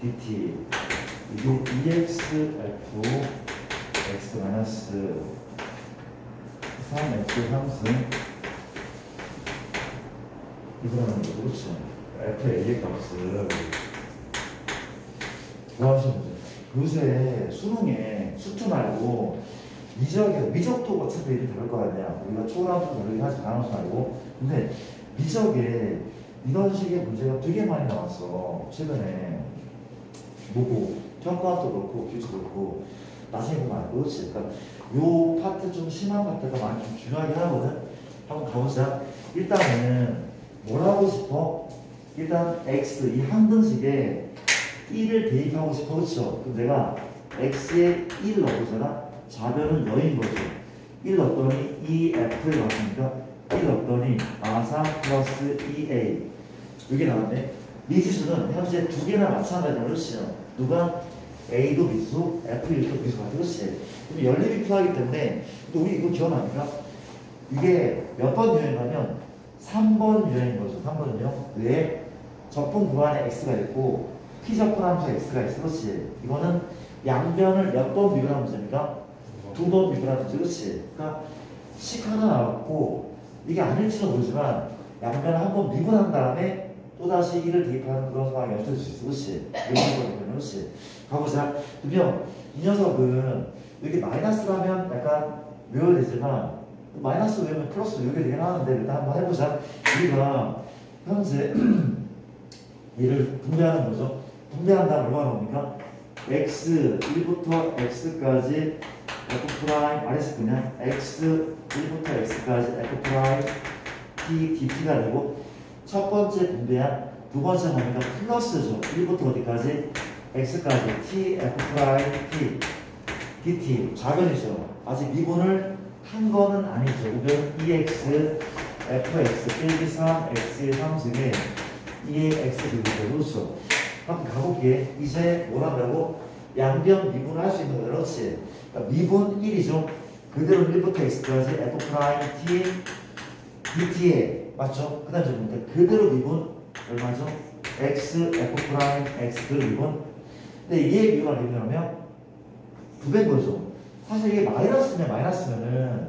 dt 이게 EXF x 마이너스 3x 3승 이거는 그렇죠. FA의 값을 구하시면 돼요. 요새 수능에 수투 말고 미적도 어차피 일이 다를 거 아니야. 우리가 초등학교 다르긴 하지 강함수 말고. 근데 미적에 이런 식의 문제가 되게 많이 나왔어. 최근에 뭐고 평가도 그렇고 기초도 그렇고 나중에 보면 알고 그렇지. 그러니까 요 파트 좀 심한 파트가 많이 좀 중요하긴 하거든. 한번 가보자. 일단은 뭘 하고 싶어? 일단 x 이 항등식에 1을 대입하고 싶어. 그렇죠? 그럼 내가 x에 1 넣어보잖아. 좌변은 여인 거죠. 1 넣었더니 2f를 넣었으니까 1 넣었더니 3 플러스 2a 이게 나왔네. 미지수는 현재 두 개나 마찬가지야. 그렇죠? 누가 a도 미지수, f1도 미지수 같아. 그렇지? 그럼 연립이 필요하기 때문에 또 우리 이거 기억납니까? 이게 몇 번 유형이냐면 3번 유형인 거죠. 3번 유형. 왜? 적분 구간에 x가 있고 피적분 함수에 x가 있어. 그렇지? 이거는 양변을 몇 번 미분하는 문제입니까? 두 번 미분하는 문제. 그렇지? 그러니까 식 하나 나왔고 이게 아닐지도 모르지만 양변을 한 번 미분한 다음에 또다시 1을 대입하는 그런 상황이 연출될 수 있어. 그렇지? 그렇지? 가보자. 그러면 이 녀석은 이렇게 마이너스라면 약간 외워야 되지만 마이너스 외우면 플러스 외우게 되긴 하는데 일단 한번 해보자. 우리가 현재 얘를 분배하는 거죠. 분배한다면 얼마나 나옵니까? x 1부터 x까지 f 프라임 아래서 그냥 x 1부터 x까지 f 프라임 t dt가 되고 첫 번째 분배한 두 번째 뭡니까? 플러스죠. 1부터 어디까지? x까지 t f 프라임 t dt 좌변이죠. 아직 미분을 한 거는 아니죠. 우변 2x fx 빼기 3 x의 3승에 2의 x 비교죠. 그렇죠. 한번 가볼게. 이제 뭐 한다고? 양변 미분을 할 수 있는 거야. 그렇지. 그러니까 미분 1이죠. 그대로 1부터 x까지 f 프라임 t dt에 맞죠? 그 다음에 뭡니까? 그대로 미분 얼마죠? x f 프라임 x 그대로 미분. 근데 얘의 비교가 되면 부배인 거죠. 사실 이게 마이너스면은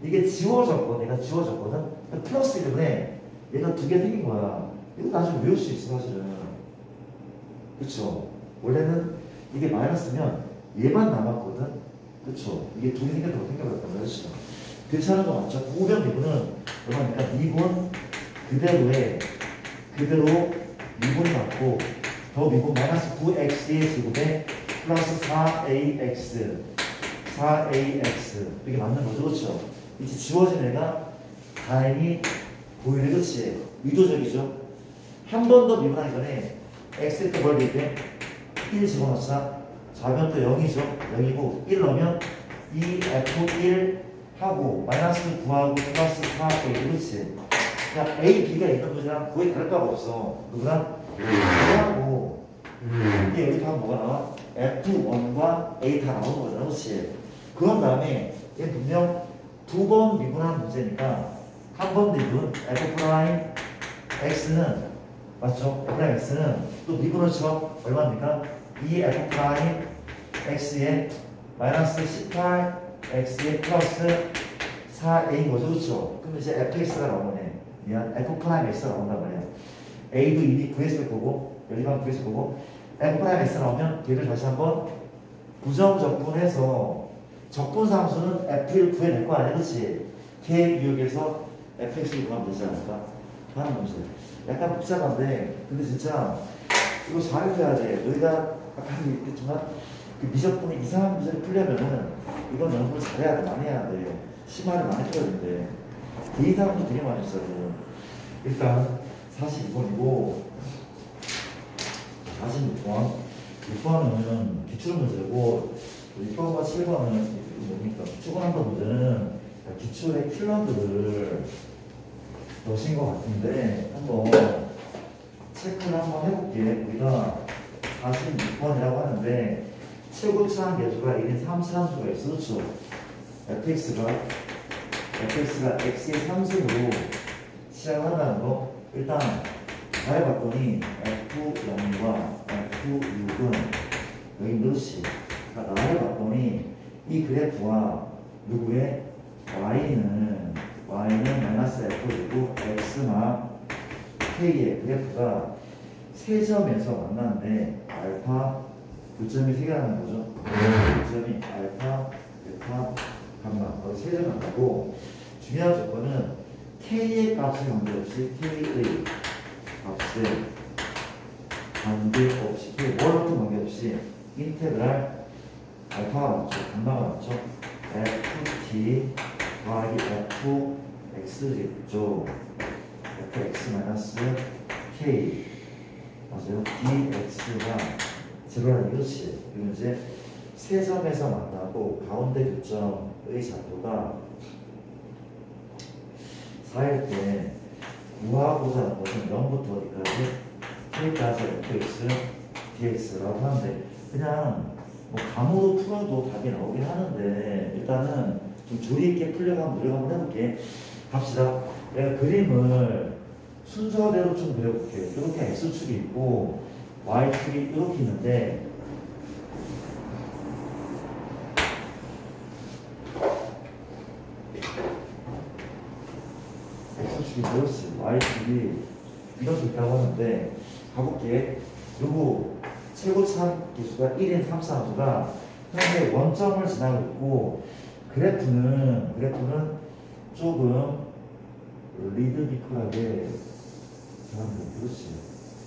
이게 지워졌거든. 얘가 지워졌거든. 플러스 때문에 얘가 두 개 생긴 거야. 이거 나중에 외울 수 있어 사실은. 그쵸? 원래는 이게 마이너스면 얘만 남았거든. 그쵸? 이게 두 개 생겼다고 생각했단 말이죠. 괜찮은 거 맞죠? 우변 미분은 얼마입니까? 미분 그대로 미분이 맞고 더 미분 마이너스 9x의 제곱에 플러스 4ax 이게 맞는 거죠. 그렇죠? 이제 지워진 애가 다행히 보이네. 그렇지? 의도적이죠? 한 번 더 미분하기 전에 x를 또 벌릴 때 1 집어넣자. 좌변도 0이죠. 0이고 1 넣으면 2f1 하고 마이너스 9하고 플러스 4a. 그렇지? 그냥 a, b가 있는 거랑 거의 다를 바가 없어. 누구랑? a하고 이게 여기 다 뭐가 나와? f1과 a 다 나오는 거잖아. 그렇지? 그런 다음에 얘 분명 두 번 미분한 문제니까 한 번 미분 f 프라임 x는 맞죠? f 프라임 x는 또 미분을 쳐 얼마입니까? 2f 프라임 x에 마이너스 18 x에 플러스 4a인 거죠. 그렇죠? 그럼 이제 fx가 나오네. 미안, f 프라임 x가 나온단 말이야. a도 이미 구했을 거고 여기만 구했을 거고 f 프라임 x 나오면 얘를 다시 한번 부정적분해서 적분상수는 f를 구해낼 거 아니야. 그렇지? k 유역에서 fx를 구하면 되지 않을까? 하는 문제. 약간 복잡한데 근데 진짜 이거 잘해줘야 돼. 너희가 아까 얘기했지만 그 미적분이 이상한 문제를 풀려면은 이건 연습을 잘해야 돼. 많이 해야 돼. 심화를 많이 풀어야 된대. 데이터 문제 되게 많이 있어요. 일단 42번이고 46번 6번은 기출 문제고 6번과 7번은 뭡니까? 추가한다 문제는 기출의 킬러들을 넣으신 것 같은데 한번 체크를 한번 해볼게. 우리가 46번이라고 하는데 최고차항 계수가 1인 3차함수가 있어. 그렇죠? fx가 x의 3승으로 시작한다는 거. 일단 잘 봤더니 f0과 f6은 여기 몇이? 그러니까 나를 봤더니 이 그래프와 누구의 y는 마이너스 f이고 x나 k의 그래프가 세 점에서 만나는데 알파 그 점이 세 개라는 거죠. 그 점이 알파, 베타, 감마 거기 세 점이 만나고 중요한 조건은 k의 값에 관계없이 k의 값에 관계없이 뭐로도 관계없이 인테그랄 알파가 맞죠. 감마가 맞죠. ft 더하기 fx겠죠. fx k 맞아요. dx가 제로라는 이것이 그리고 이제 세 점에서 만나고 가운데 교점의 좌표가 4일 때 구하고자 하는 것은 0부터 어디까지 k까지 fx dx라고 하는데 그냥 뭐 감으로 풀어도 답이 나오긴 하는데 일단은 좀 조리 있게 풀려고 한번 노력 한번 해볼게. 갑시다. 내가 그림을 순서대로 좀 그려볼게. 이렇게 x축이 있고 y축이 이렇게 있는데 x축이 그렇지 y축이 이렇게 있다고 하는데 가볼게. 그리고 최고차항 계수가 1인 3차함수가 현재 원점을 지나고 있고 그래프는 조금 리드미컬하게 그렇지.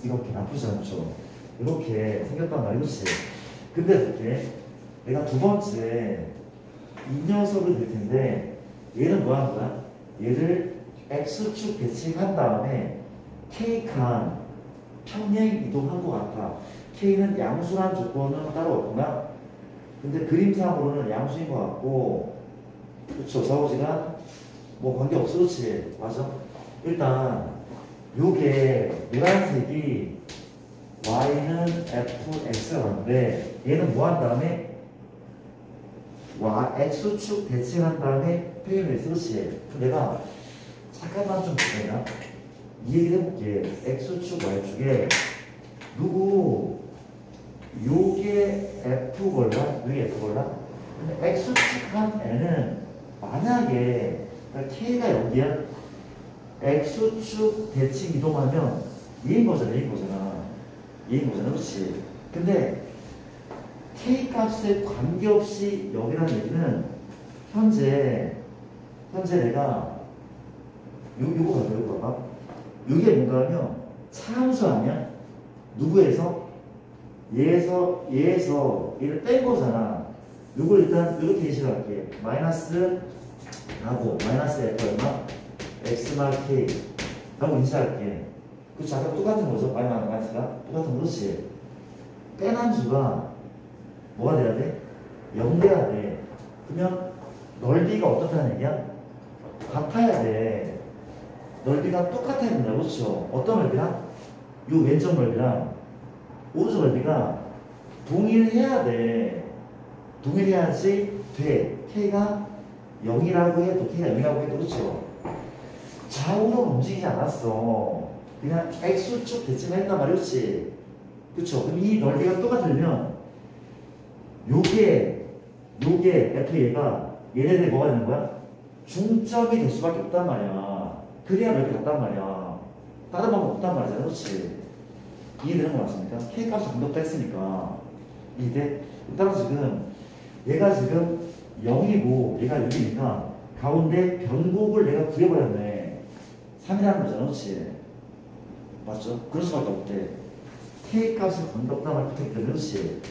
이렇게 나쁘지 않죠. 이렇게 생겼단 말이야. 그렇지. 근데 이렇게 내가 두 번째 이 녀석을 낼 텐데 얘는 뭐 하는 거야? 얘를 x축 대칭한 다음에 k칸 평행 이동한 것 같아. k는 양수란 조건은 따로 없구나. 근데 그림상으로는 양수인 것 같고, 그렇죠. 좌우지간 뭐 관계 없어. 그렇지. 맞아. 일단 요게 노란색이 y는 fx가 왔는데 얘는 뭐 한 다음에 x축 대칭한 다음에 표현을 했어. 그렇지. 내가 잠깐만 좀 보자. 이 얘기를 해볼게. x축 y축에 누구 요게 f 걸라? 요게 f 걸라? 근데 x축 한 n은 만약에 k가 여기야 x축 대칭 이동하면 얘인 거잖아. 얘인 거잖아. 얘인 거잖아. 그렇지. 근데 k 값에 관계없이 여기라는 얘기는 현재 내가 요거 봐봐. 요거 봐봐. 요게 뭔가 하면 차함수 아니야? 누구에서? 얘에서 얘를 뺀 거잖아. 요걸 일단 이렇게 인식할게. 마이너스 하고 마이너스 f 얼마? x 말 k 라고 인식할게. 그쵸? 아까 똑같은 거죠? 마이너스가 똑같은 거지. 뺀 함수가 뭐가 돼야 돼? 0 돼야 돼. 그러면 넓이가 어떻다는 얘기야? 같아야 돼. 넓이가 똑같아야 된다. 그렇죠? 어떤 넓이랑? 요 왼쪽 넓이랑 오른쪽 넓이가 동일해야 돼. 동일해야지 돼. k가 0이라고 해도 k가 0이라고 해도 그렇죠? 좌우로 움직이지 않았어. 그냥 x축 대칭을 했단 말이었지. 그렇죠? 그럼 이 넓이가 똑같으면 요게 FA가 얘네들이 뭐가 되는 거야? 중점이 될 수밖에 없단 말이야. 그래야 넓이 같단 말이야. 다른 방법 없단 말이잖아. 그렇지? 이해되는 거 맞습니까? K 값을 공격도 했으니까. 이해돼? 따라서 지금 얘가 지금 0이고 얘가 6이니까 가운데 변곡을 내가 구해버렸네. 3이라는 거잖아. 그렇지? 맞죠? 그럴 수밖에 없대. K 값을 건덕당할 부탁 때문에. 그렇지?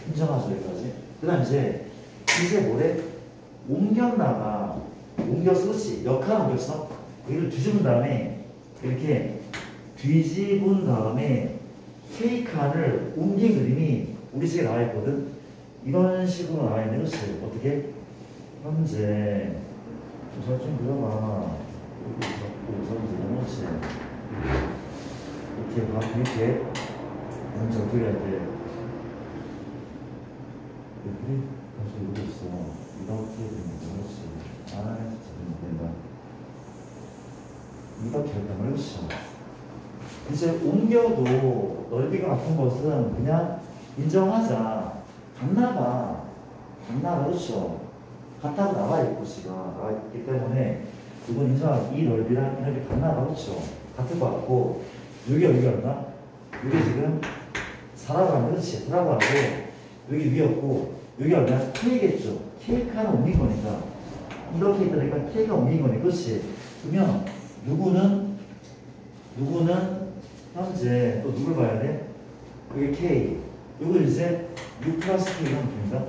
인정하죠. 여기까지. 그 다음 이제 뭐래? 옮겼나가. 옮겼어. 그렇지? 역할 옮겼어. 여기를 뒤집은 다음에 이렇게 뒤집은 다음에 K칸을 옮긴 그림이 우리 집에 나와 있거든. 이런 식으로 나와 있는 것이 어떻게? 현재 우선 좀 그려봐. 여기 잡고 우선 그리는 것이 이렇게 봐. 이렇게 현재 어떻게 해야 돼? 여기 다시 여기 있어. 이렇게 되는 것이 진짜 된다. 이렇게 한다면 그렇죠. 이제 옮겨도 넓이가 같은 것은 그냥 인정하자. 같나봐. 그렇죠. 같다고 나와 있고 지가 나와 있기 때문에 이건 인정하고 이 넓이랑 이 넓이 같나봐. 그렇죠. 같을 것 같고 여기 얼마? 여기 지금 4라고 하면 그렇지. 4라고 하고 여기 위였고 여기 얼마? K겠죠. K칸을 옮긴 거니까 이렇게 있다니까 K가 옮긴 거니까 그렇지. 그러면 누구는 현재 또 누굴 봐야 돼? 여기 K. 이거 이제 6 플러스 K가 됩니다.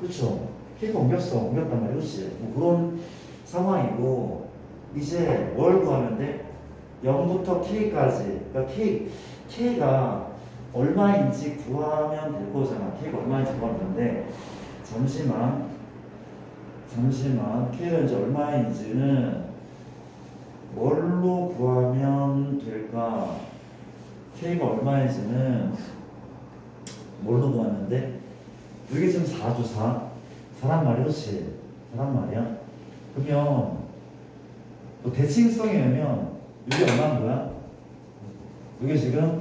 그렇죠? K가 옮겼단 말이야. 그렇지? 뭐 그런 상황이고 이제 뭘 구하면 돼? 0부터 K까지. 그러니까 K가 얼마인지 구하면 될 거잖아. K가 얼마인지 구하면 되는데 잠시만. K가 이제 얼마인지는 뭘로 구하면 될까? K가 얼마인지는 뭘로 구하는데? 여기 지금 4죠, 4. 4란 말이야, 그렇지? 4란 말이야. 그러면 또 대칭성이면 여기 얼마인 거야? 여기 지금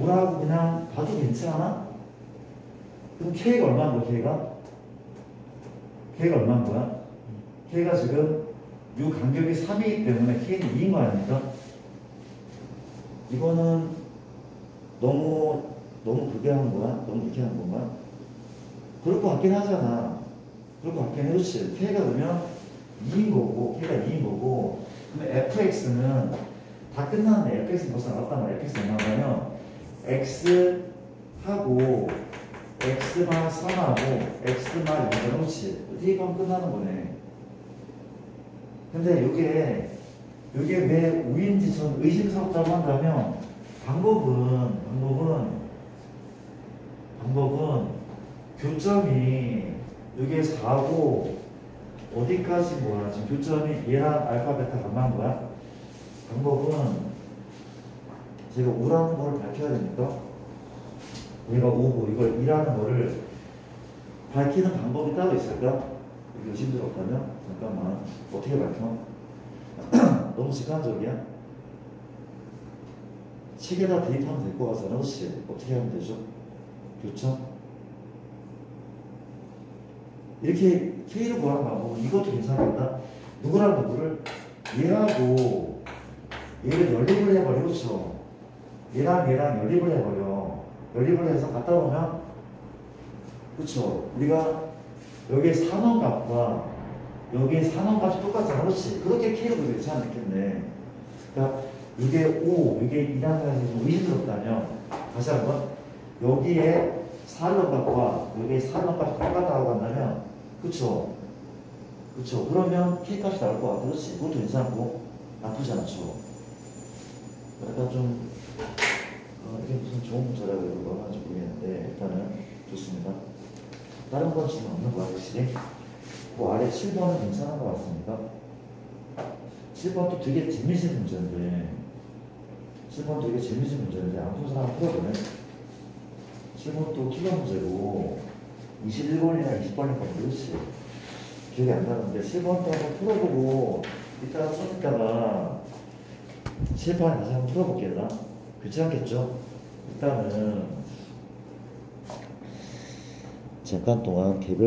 5라고 그냥 봐도 괜찮아? 그럼 K가 얼마인 거야, K가 얼마인 거야? K가 지금 이 간격이 3이기 때문에 K는 2인 거 아닙니까? 이거는 너무 그렇게 한 거야? 너무 그렇게 한 건가? 그럴 것 같긴 하잖아. 그럴 것 같긴 해. 그렇지? K가 그러면 2인 거고, K가 2인 거고, 그러면 fx는 다 끝났네. fx 벌써 나왔단 말이야. fx 나오면 x하고 x만 3하고 x만 0 그렇지. 이렇게 하면 끝나는 거네. 근데 이게 왜 우인지 전 의심스럽다고 한다면 방법은 교점이 이게 4고 어디까지 뭐야? 지금 교점이 얘랑 알파 베타 감마한 거야? 방법은 제가 5라는 거를 밝혀야 되니까 얘가 5고 이걸 2라는 거를 밝히는 방법이 따로 있을까? 이게 의심스럽다면 잠깐만 어떻게 밝혀? 너무 직관적이야? 책에다 대입하면 될 것 같잖아. 그렇지? 어떻게 하면 되죠? 교점? 이렇게 K를 구하는 방법은 이것도 괜찮겠다. 누구랑 누구를? 얘하고 얘를 연립을 해버려. 그렇죠? 얘랑 연립을 해버려. 연립을 해서 갖다 놓으면 그렇죠? 우리가 여기에 산원값과 여기에 산원값이 똑같잖아. 그렇지? 그렇게 K를 구해도 괜찮지 않겠네. 그러니까 이게 5, 이게 2라는 것이 좀 의심스럽다면 다시 한번 여기에 산원값과 여기에 산원값이 똑같다고 한다면 그쵸? 그러면 K값이 나올 것 같아. 그렇지? 그것도 괜찮고 나쁘지 않죠. 약간 좀 이게 무슨 좋은 문제라고 이거 하는지 모르겠는데 일단은 좋습니다. 다른 건 지금 없는 거야 확실히. 그 아래 7번은 괜찮은 것 같습니다. 7번도 되게 재미진 문제인데 7번 되게 재미진 문제인데 안 푼 사람 풀어보네. 7번도 키가 문제고 21번이나 20번인 건데 그렇지? 기억이 안 나는데 7번도 한번 풀어보고 이따가 좀 이따가 7판 다시 한번 풀어볼게요. 괜찮겠죠? 일단은 잠깐 동안 개별